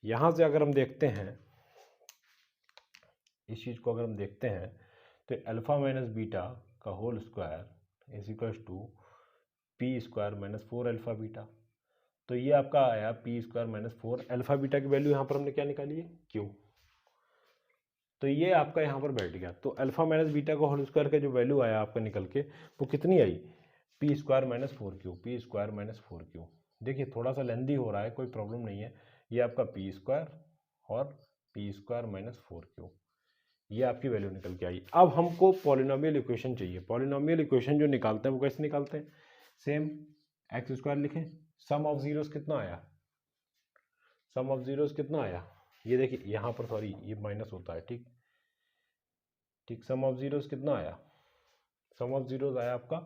यहाँ से अगर हम देखते हैं इस चीज़ को, अगर हम देखते हैं तो अल्फ़ा माइनस बीटा का whole square is equal to P square minus 4 alpha beta. तो ये आपका आया P square minus 4 alpha beta की वैल्यू यहाँ पर हमने क्या निकाली है? क्यू। तो ये आपका यहाँ पर बैठ गया। तो अल्फ़ा माइनस बीटा का होल स्क्वायर का जो वैल्यू आया आपका निकल के, वो कितनी आई? P square minus 4 q, p square minus 4 q. देखिए थोड़ा सा लेंदी हो रहा है, कोई प्रॉब्लम नहीं है। ये आपका पी स्क्वायर और पी स्क्वायर माइनस 4 क्यू, ये आपकी वैल्यू निकल के आई। अब हमको पॉलिनोमियल इक्वेशन चाहिए। पॉलिनोमियल इक्वेशन जो निकालते हैं वो कैसे निकालते हैं? सेम एक्स स्क्वायर लिखें, सम ऑफ जीरोस कितना आया? सम ऑफ जीरोस कितना आया? ये देखिए यहाँ पर, सॉरी ये माइनस होता है। ठीक ठीक, सम ऑफ जीरोस कितना आया? सम ऑफ जीरोस आया आपका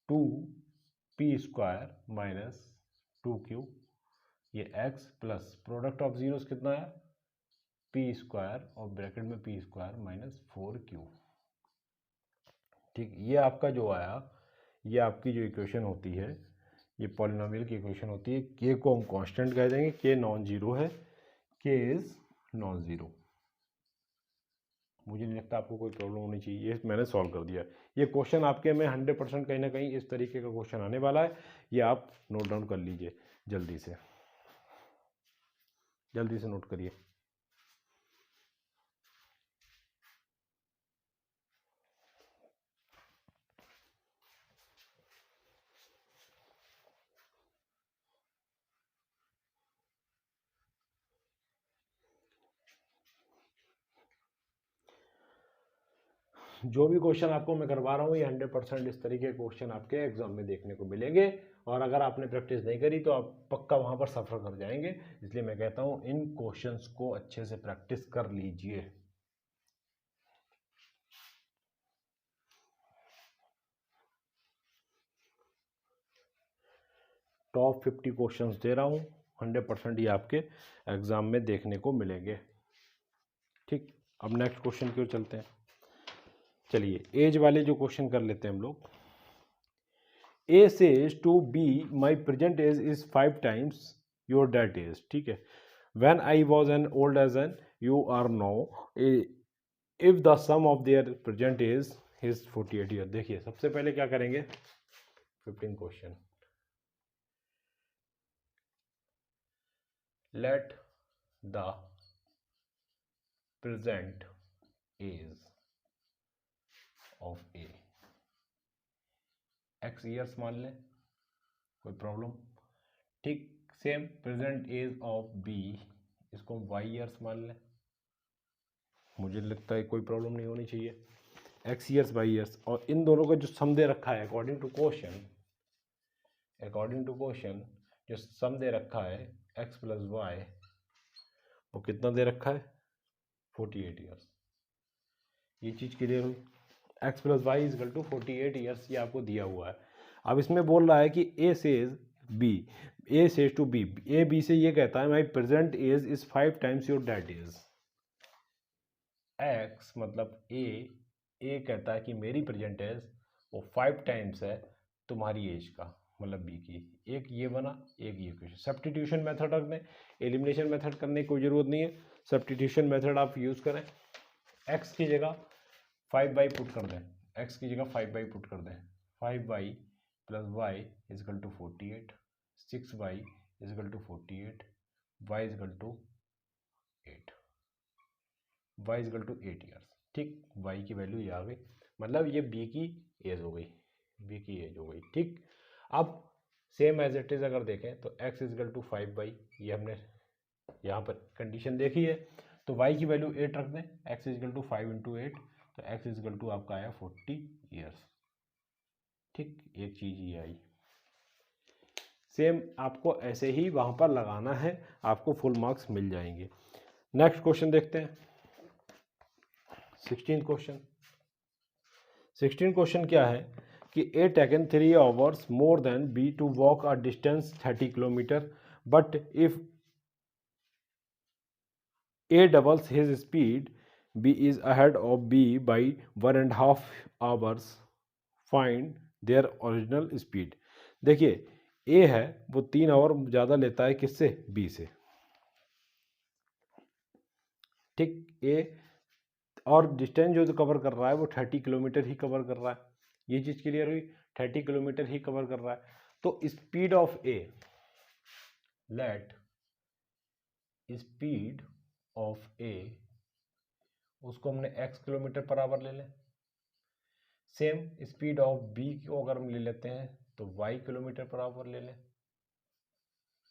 2 पी स्क्वायर माइनस 2 क्यू, ये x plus product of zeros कितना आया? पी स्क्वायर और ब्रैकेट में पी स्क्वायर माइनस 4 क्यू। ठीक, ये आपका जो आया, ये आपकी जो इक्वेशन होती है, ये पॉलिनोमियल की इक्वेशन होती है। के को हम कांस्टेंट कह देंगे, के नॉन जीरो है, के इज नॉन जीरो। मुझे नहीं लगता आपको कोई प्रॉब्लम होनी चाहिए। ये मैंने सॉल्व कर दिया। ये क्वेश्चन आपके में 100% कहीं ना कहीं इस तरीके का क्वेश्चन आने वाला है। ये आप नोट डाउन कर लीजिए, जल्दी से नोट करिए। जो भी क्वेश्चन आपको मैं करवा रहा हूँ, ये 100% इस तरीके के क्वेश्चन आपके एग्जाम में देखने को मिलेंगे। और अगर आपने प्रैक्टिस नहीं करी तो आप पक्का वहाँ पर सफ़र कर जाएंगे। इसलिए मैं कहता हूँ इन क्वेश्चंस को अच्छे से प्रैक्टिस कर लीजिए। टॉप 50 क्वेश्चंस दे रहा हूँ, 100% ये आपके एग्जाम में देखने को मिलेंगे। ठीक, अब नेक्स्ट क्वेश्चन की ओर चलते हैं। चलिए एज वाले जो क्वेश्चन कर लेते हैं हम लोग। A says to B, my present age is 5 times your that age. ठीक है, when I was an old as an you are now, if the sum of their present age is 48 years. देखिए सबसे पहले क्या करेंगे, 15 question. Let the present age of A x years मान लें, कोई प्रॉब्लम? ठीक, same present age of B, इसको y ईयर्स मान लें, मुझे लगता है कोई प्रॉब्लम नहीं होनी चाहिए। x ईयर्स y ईयर्स, और इन दोनों का जो सम दे रखा है अकॉर्डिंग टू क्वेश्चन जो सम दे रखा है x प्लस वाई, वो कितना दे रखा है? 48 ईयर्स। ये चीज़ क्लियर हुई? x plus y is equal to 48 years, ये आपको दिया हुआ है। अब इसमें बोल रहा है कि A says to B, A B से ये कहता है my present age is 5 times your that age. x मतलब ए कहता है कि मेरी प्रेजेंट एज वो 5 टाइम्स है तुम्हारी एज का, मतलब बी की। एक ये बना, एक ये क्वेश्चन। सब्स्टिट्यूशन मेथड रख दें, एलिमिनेशन मेथड करने की कोई ज़रूरत नहीं है, सब्स्टिट्यूशन मेथड आप यूज़ करें। x की जगह 5 पुट कर दें, x की जगह 5 पुट कर दें। 5y plus y is equal to 48, 6y is equal to 48, y is equal to 8, y is equal to 8 years. ठीक, y की वैल्यू ये आ गई, मतलब ये b की एज हो गई। ठीक, अब सेम एज इट इज़ अगर देखें तो x इजकल टू 5y, ये हमने यहाँ पर कंडीशन देखी है, तो y की वैल्यू 8 रख दें, x इजकल टू 5 इंटू 8, तो x इजकल टू आपका आया 40 ईयर्स। ठीक, एक चीज़ ये आई। सेम आपको ऐसे ही वहाँ पर लगाना है, आपको फुल मार्क्स मिल जाएंगे। नेक्स्ट क्वेश्चन देखते हैं, 16 क्वेश्चन क्या है कि A taken 3 hours more than B to walk a distance 30 kilometer, but if A doubles his speed, B is ahead of B by 1.5 hours. Find their original speed. देखिए A है वो 3 our ज़्यादा लेता है किससे? B से, ठीक। A और डिस्टेंस जो कवर कर रहा है वो 30 किलोमीटर ही कवर कर रहा है, ये चीज़ क्लियर हुई। 30 किलोमीटर ही कवर कर रहा है। तो speed of A, let speed of A, उसको हमने x किलोमीटर पर आवर ले लें। सेम स्पीड ऑफ बी को अगर हम ले लेते हैं तो y किलोमीटर पर आवर ले लें,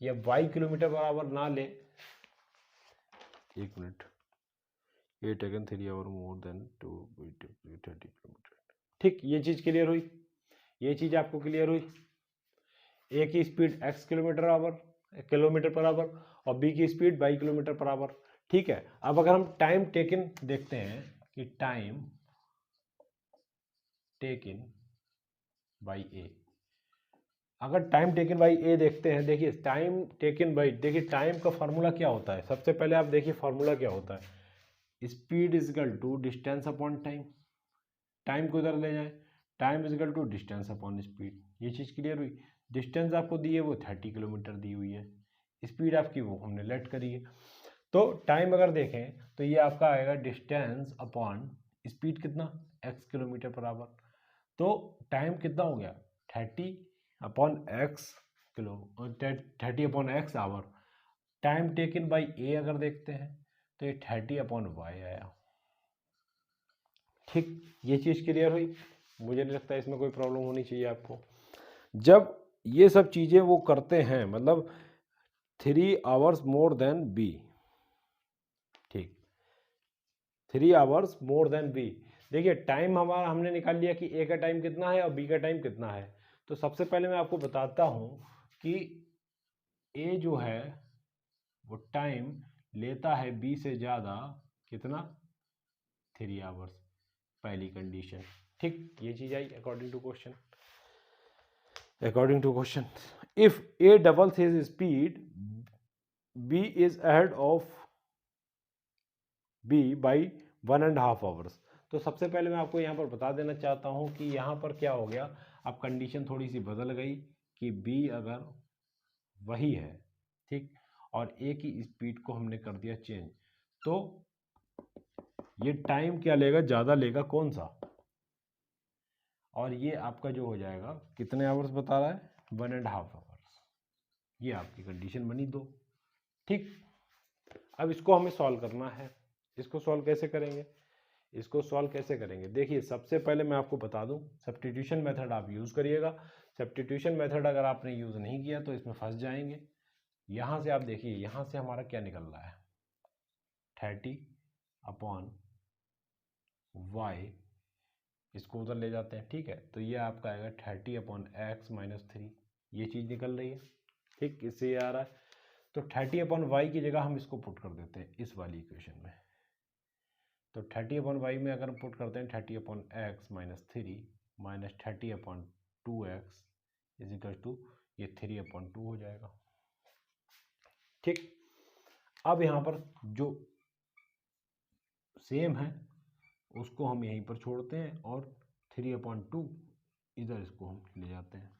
या y किलोमीटर पर आवर ना ले, एक मिनट, ये taken 3 hour more than 30 kilometre, ठीक। ये चीज़ क्लियर हुई, ये चीज़ आपको क्लियर हुई। ए की speed x kilometre per our और बी की speed y kilometre per our, ठीक है। अब अगर हम टाइम टेकन देखते हैं कि टाइम टेकन बाई ए, अगर टाइम टेकन बाई ए देखते हैं, देखिए टाइम टेकन बाई, देखिए टाइम का फॉर्मूला क्या होता है। सबसे पहले आप देखिए फॉर्मूला क्या होता है, speed is equal to distance upon time. Time को उधर ले जाएं, time is equal to distance upon speed. ये चीज़ क्लियर हुई। डिस्टेंस आपको दी है वो 30 किलोमीटर दी हुई है, स्पीड आपकी वो हमने लेट करी है। तो टाइम अगर देखें तो ये आपका आएगा डिस्टेंस अपॉन स्पीड कितना, x किलोमीटर पर आवर। तो टाइम कितना हो गया 30 upon x kilo, 30 upon x hour. Time taken by A अगर देखते हैं तो ये 30 अपॉन वाई आया, ठीक। ये चीज़ क्लियर हुई। मुझे नहीं लगता इसमें कोई प्रॉब्लम होनी चाहिए आपको। जब ये सब चीज़ें वो करते हैं, मतलब 3 आवर्स मोर देन बी, ठीक, 3 आवर्स मोर देन बी। देखिए टाइम हमारा हमने निकाल लिया कि ए का टाइम कितना है और बी का टाइम कितना है। तो सबसे पहले मैं आपको बताता हूँ कि ए जो है वो टाइम लेता है बी से ज़्यादा, कितना, 3 आवर्स, पहली कंडीशन, ठीक। ये चीज़ आई according to question. According to question, if A doubles his speed, B is ahead of B by 1.5 hours। तो सबसे पहले मैं आपको यहाँ पर बता देना चाहता हूँ कि यहाँ पर क्या हो गया, अब कंडीशन थोड़ी सी बदल गई कि B अगर वही है, ठीक, और A की स्पीड को हमने कर दिया चेंज, तो ये टाइम क्या लेगा, ज़्यादा लेगा, कौन सा, और ये आपका जो हो जाएगा कितने आवर्स बता रहा है, 1.5 आवर्स। ये आपकी कंडीशन बनी दो, ठीक। अब इसको हमें सॉल्व करना है। इसको सॉल्व कैसे करेंगे, इसको सॉल्व कैसे करेंगे, देखिए सबसे पहले मैं आपको बता दूं, सब्स्टिट्यूशन मेथड आप यूज़ करिएगा। सब्स्टिट्यूशन मेथड अगर आपने यूज़ नहीं किया तो इसमें फंस जाएंगे। यहाँ से आप देखिए, यहाँ से हमारा क्या निकल रहा है, 30 अपॉन वाई, इसको उधर ले जाते हैं, ठीक है। तो ये आपका आएगा 30 अपॉन एक्स माइनस 3, ये चीज़ निकल रही है, ठीक। इससे ये आ रहा है। तो 30 अपॉन वाई की जगह हम इसको पुट कर देते हैं इस वाली इक्वेशन में। तो 30 अपॉन वाई में अगर हम पुट करते हैं 30 upon x minus 3 minus 30 upon 2x is equal to, ये 3 अपॉन 2 हो जाएगा, ठीक। अब यहाँ पर जो सेम है उसको हम यहीं पर छोड़ते हैं और 3 अपॉन 2 इधर इसको हम ले जाते हैं।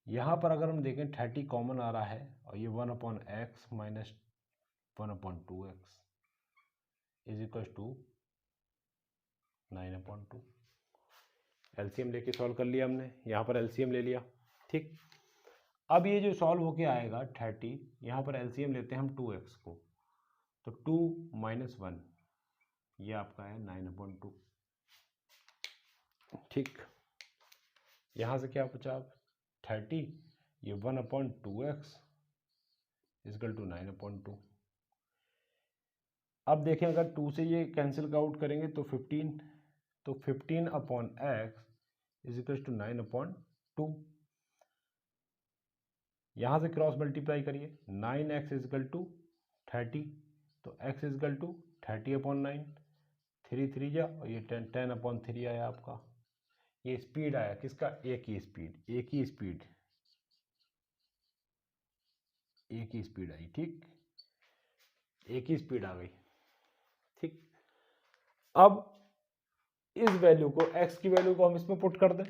यहाँ पर अगर हम देखें 30 कॉमन आ रहा है और ये 1 upon x minus 1 upon 2x is equal to 9 upon 2। LCM लेके सॉल्व कर लिया हमने, यहाँ पर एलसीएम ले लिया, ठीक। अब ये जो सॉल्व होके आएगा 30, यहाँ पर एलसीएम लेते हैं हम 2x को, तो 2 माइनस 1, ये आपका है 9 अपॉन 2, ठीक। यहाँ से क्या बचा, 30, ये 1 upon 2x is equal to 9 upon 2। अब देखें अगर 2 से ये कैंसिल आउट करेंगे तो 15, तो 15 upon x is equal to 9 upon 2। यहाँ से क्रॉस मल्टीप्लाई करिए, 9x इजकल टू 30, तो x इजकल टू 30 अपॉन 9, 3 3 जा, और ये 10 अपॉन 3 आया आपका। ये स्पीड आया किसका, एक ही स्पीड, एक ही स्पीड, एक ही स्पीड आई, ठीक, एक ही स्पीड आ गई, ठीक। अब इस वैल्यू को, x की वैल्यू को हम इसमें पुट कर दें,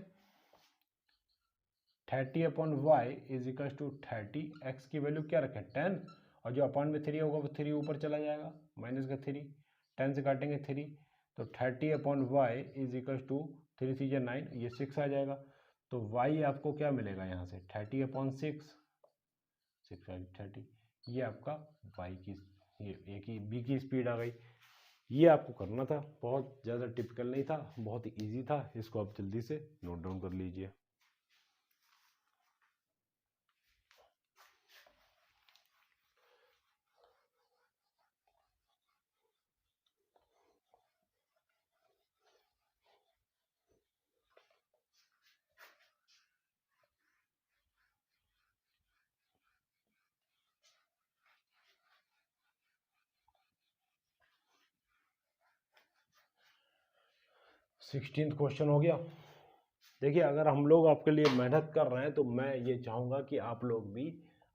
30/y is equal to 30, x की वैल्यू क्या रखें 10, और जो अपॉन में 3 होगा वो 3 ऊपर चला जाएगा, माइनस का 3, 10 से काटेंगे 3, तो 30/y इज इक्वल टू 3 3 9, ये 6 आ जाएगा। तो y आपको क्या मिलेगा यहाँ से 30/6, 30, ये आपका y की, ये a की b की स्पीड आ गई। ये आपको करना था, बहुत ज़्यादा टिपिकल नहीं था, बहुत ही ईजी था, इसको आप जल्दी से नोट डाउन कर लीजिए। सिक्सटीन्थ क्वेश्चन हो गया। देखिए, अगर हम लोग आपके लिए मेहनत कर रहे हैं तो मैं ये चाहूँगा कि आप लोग भी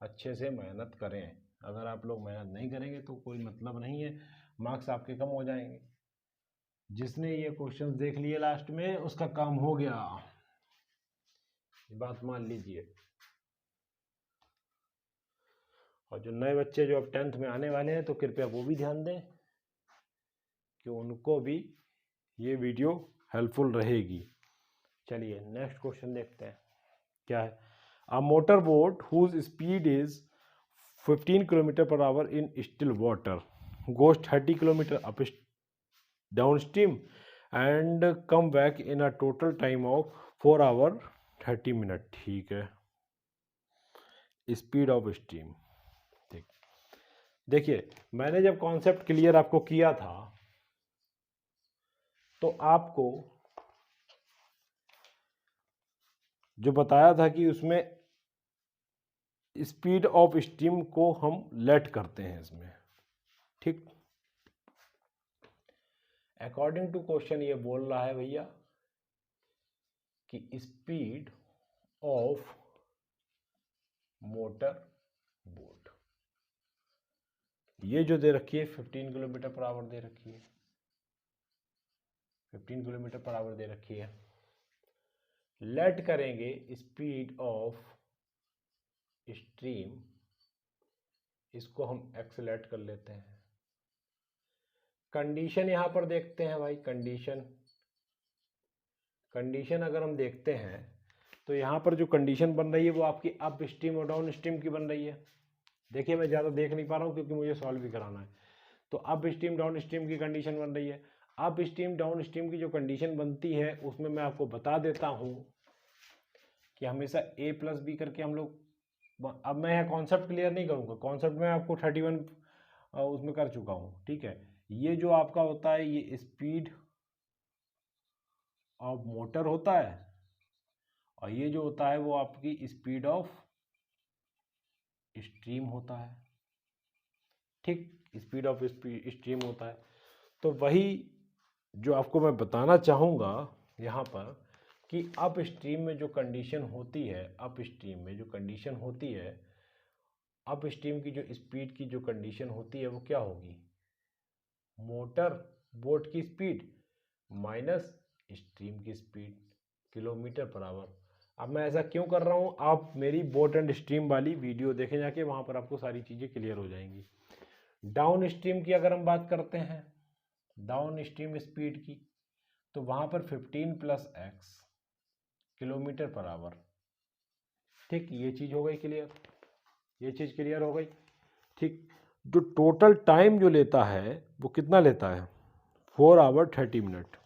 अच्छे से मेहनत करें। अगर आप लोग मेहनत नहीं करेंगे तो कोई मतलब नहीं है, मार्क्स आपके कम हो जाएंगे। जिसने ये क्वेश्चन देख लिए लास्ट में उसका काम हो गया, ये बात मान लीजिए। और जो नए बच्चे जो अब 10th में आने वाले हैं तो कृपया वो भी ध्यान दें कि उनको भी ये वीडियो हेल्पफुल रहेगी। चलिए नेक्स्ट क्वेश्चन देखते हैं क्या है। A motor boat whose speed is 15 km/h in still water goes 30 km up downstream and come back in a total time of 4 hours 30 minutes। ठीक है, स्पीड ऑफ स्ट्रीम। देखिए, मैंने जब कॉन्सेप्ट क्लियर आपको किया था तो आपको जो बताया था कि उसमें स्पीड ऑफ स्ट्रीम को हम लेट करते हैं इसमें, ठीक। अकॉर्डिंग टू क्वेश्चन ये बोल रहा है भैया कि स्पीड ऑफ मोटर बोट, ये जो दे रखी है 15 km/h दे रखी है, 15 km/h दे रखी है। लेट करेंगे स्पीड ऑफ स्ट्रीम, इसको हम एक्सेलेरेट कर लेते हैं। कंडीशन यहां पर देखते हैं भाई, कंडीशन अगर हम देखते हैं तो यहां पर जो कंडीशन बन रही है वो आपकी अप स्ट्रीम और डाउन स्ट्रीम की बन रही है। देखिए, मैं ज़्यादा देख नहीं पा रहा हूँ क्योंकि मुझे सॉल्व भी कराना है। तो अप स्ट्रीम डाउन स्ट्रीम की कंडीशन बन रही है। अप स्ट्रीम डाउन स्ट्रीम की जो कंडीशन बनती है उसमें मैं आपको बता देता हूँ कि हमेशा a + b करके हम लोग, अब मैं यहाँ कॉन्सेप्ट क्लियर नहीं करूँगा, कॉन्सेप्ट में आपको 31 उसमें कर चुका हूँ, ठीक है। ये जो आपका होता है ये स्पीड ऑफ मोटर होता है, और ये जो होता है वो आपकी स्पीड ऑफ स्ट्रीम होता है, ठीक, स्पीड ऑफ स्ट्रीम होता है। तो वही जो आपको मैं बताना चाहूँगा यहाँ पर कि अप स्ट्रीम में जो कंडीशन होती है, अप स्ट्रीम में जो कंडीशन होती है, अप स्ट्रीम की जो स्पीड की जो कंडीशन होती है वो क्या होगी, मोटर बोट की स्पीड माइनस स्ट्रीम की स्पीड km/h। अब मैं ऐसा क्यों कर रहा हूँ, आप मेरी बोट एंड स्ट्रीम वाली वीडियो देखें जाके, वहाँ पर आपको सारी चीज़ें क्लियर हो जाएंगी। डाउन स्ट्रीम की अगर हम बात करते हैं, डाउन स्ट्रीम स्पीड की, तो वहाँ पर 15 + x km/h, ठीक, ये चीज़ हो गई क्लियर, ये चीज़ क्लियर हो गई, ठीक। जो टोटल टाइम जो लेता है वो कितना लेता है 4 hours 30 minutes।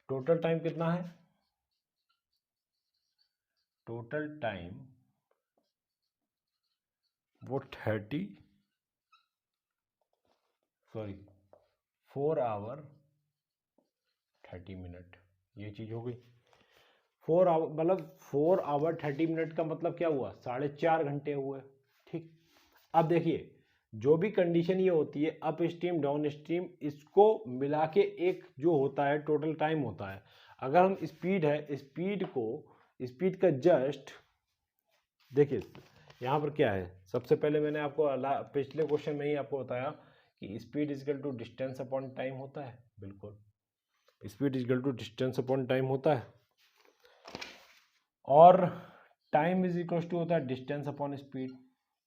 टोटल टाइम कितना है, टोटल टाइम वो 4 hours 30 minutes, ये चीज़ हो गई। 4 hours मतलब 4 hours 30 minutes का मतलब क्या हुआ, 4.5 घंटे हुए, ठीक। अब देखिए, जो भी कंडीशन ये होती है अप स्ट्रीम डाउन स्ट्रीम, इसको मिला के एक जो होता है टोटल टाइम होता है। अगर हम स्पीड है, स्पीड का जस्ट देखिए यहाँ पर क्या है, सबसे पहले मैंने आपको पिछले क्वेश्चन में ही आपको बताया कि speed is equal to distance upon time होता है। बिल्कुल, speed is equal to distance upon time होता है, और टाइम इज इक्वल टू होता है डिस्टेंस अपॉन स्पीड।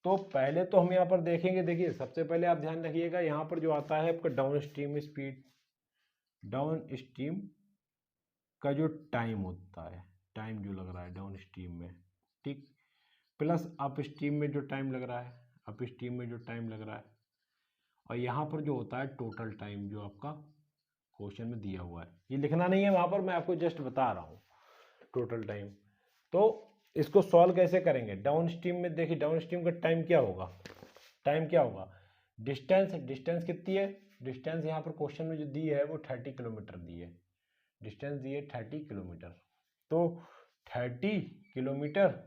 तो पहले तो हम यहाँ पर देखेंगे, देखिए सबसे पहले आप ध्यान रखिएगा यहाँ पर जो आता है आपका down stream speed, down stream का जो टाइम होता है, टाइम जो लग रहा है डाउन स्ट्रीम में, ठीक, प्लस अप स्ट्रीम में जो टाइम लग रहा है, अप स्ट्रीम में जो टाइम लग रहा है, और यहाँ पर जो होता है टोटल टाइम जो आपका क्वेश्चन में दिया हुआ है। ये लिखना नहीं है वहाँ पर, मैं आपको जस्ट बता रहा हूँ टोटल टाइम। तो इसको सॉल्व कैसे करेंगे, डाउन स्ट्रीम में देखिए डाउन स्ट्रीम का टाइम क्या होगा, डिस्टेंस कितनी है, डिस्टेंस यहाँ पर क्वेश्चन में जो दी है वो 30 किलोमीटर दी है, डिस्टेंस दी है 30 किलोमीटर। तो 30 किलोमीटर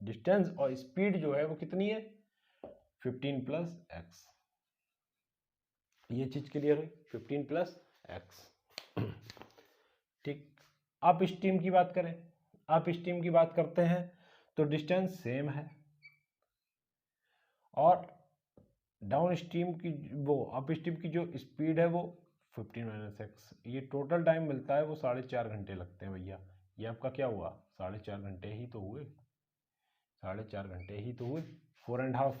डिस्टेंस और स्पीड जो है वो कितनी है 15 प्लस एक्स। ये चीज क्लियर है, 15 प्लस एक्स। ठीक, अप स्ट्रीम की बात करें, अप स्ट्रीम की बात करते हैं तो डिस्टेंस सेम है, और डाउन स्ट्रीम की वो अप स्ट्रीम की जो स्पीड है वो 15 माइनस एक्स। ये टोटल टाइम मिलता है वो 4.5 घंटे लगते हैं भैया। ये आपका क्या हुआ, 4.5 घंटे ही तो हुए, 4.5 घंटे ही तो हुए, 4.5।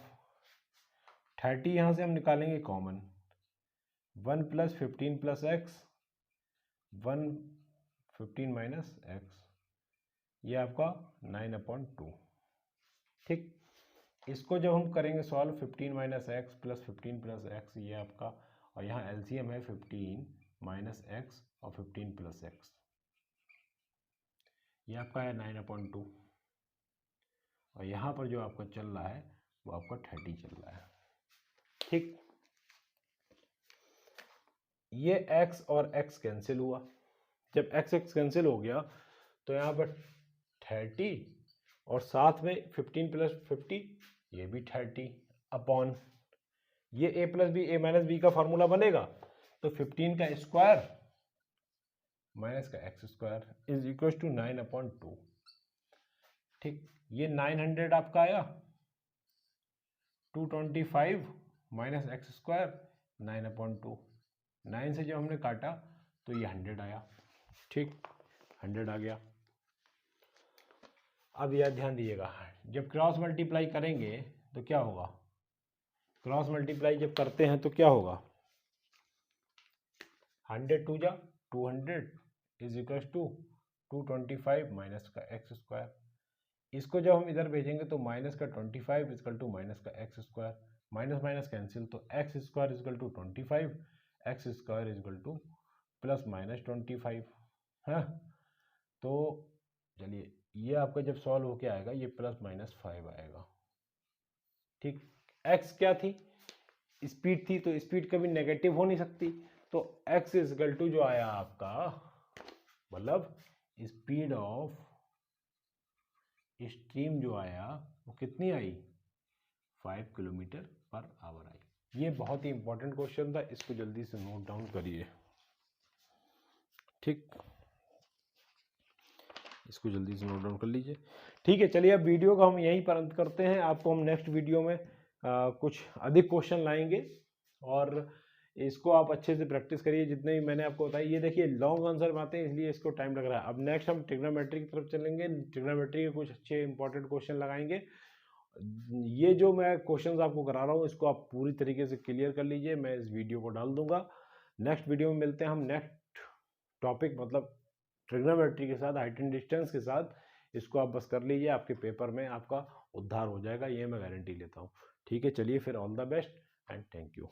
30 यहाँ से हम निकालेंगे common, 1 plus 15 plus x, 1 15 minus x, ये आपका 9/2। ठीक, इसको जब हम करेंगे solve 15 minus x plus 15 plus x, ये आपका, और यहाँ एलसीएम है 15 माइनस एक्स और 15 प्लस एक्स, ये आपका है 9/2, और यहाँ पर जो आपका चल रहा है वो आपका 30 चल रहा है। ठीक, ये x और x कैंसिल हुआ, जब x कैंसिल हो गया तो यहाँ पर 30 और साथ में 15 प्लस 50, ये भी 30 अपॉन ये a plus B A minus B का फॉर्मूला बनेगा, तो 15 का स्क्वायर माइनस का x square is equal to 9/2। ठीक, ये 900 आपका आया, 225 माइनस एक्स स्क्वायर 9/2, 9 से जब हमने काटा तो ये 100 आया। ठीक, 100 आ गया। अब यह ध्यान दीजिएगा, जब क्रॉस मल्टीप्लाई करेंगे तो क्या होगा, क्रॉस मल्टीप्लाई जब करते हैं तो क्या होगा, 100 2 जा 200 इज इक्वल टू 225 माइनस का एक्स स्क्वायर। इसको जब हम इधर भेजेंगे तो माइनस का 25 इजकल टू माइनस का x square, minus minus cancel, तो x square is equal to 25, x square is equal to plus minus 25 है। तो चलिए ये आपका जब सॉल्व होके आएगा ये प्लस माइनस 5 आएगा। ठीक, एक्स क्या थी, स्पीड थी, तो स्पीड कभी नेगेटिव हो नहीं सकती, तो एक्स इजकल टू जो आया आपका, मतलब स्पीड ऑफ स्ट्रीम जो आया वो कितनी आई, 5 किलोमीटर पर आवर आई। ये बहुत ही इंपॉर्टेंट क्वेश्चन था, इसको जल्दी से नोट डाउन करिए। ठीक, इसको जल्दी से नोट डाउन कर लीजिए। ठीक है, चलिए अब वीडियो का हम यहीं पर अंत करते हैं। आपको हम नेक्स्ट वीडियो में कुछ अधिक क्वेश्चन लाएंगे, और इसको आप अच्छे से प्रैक्टिस करिए जितने भी मैंने आपको बताया। ये देखिए लॉन्ग आंसर में आते हैं इसलिए इसको टाइम लग रहा है। अब नेक्स्ट हम ट्रिग्नोमेट्री की तरफ चलेंगे, ट्रिग्नोमेट्री के कुछ अच्छे इंपॉर्टेंट क्वेश्चन लगाएंगे। ये जो मैं क्वेश्चंस आपको करा रहा हूँ इसको आप पूरी तरीके से क्लियर कर लीजिए, मैं इस वीडियो को डाल दूंगा। नेक्स्ट वीडियो में मिलते हैं हम नेक्स्ट टॉपिक, मतलब ट्रिग्नोमेट्री के साथ, हाइट एंड डिस्टेंस के साथ। इसको आप बस कर लीजिए, आपके पेपर में आपका उद्धार हो जाएगा, ये मैं गारंटी लेता हूँ। ठीक है, चलिए फिर all the best and thank you.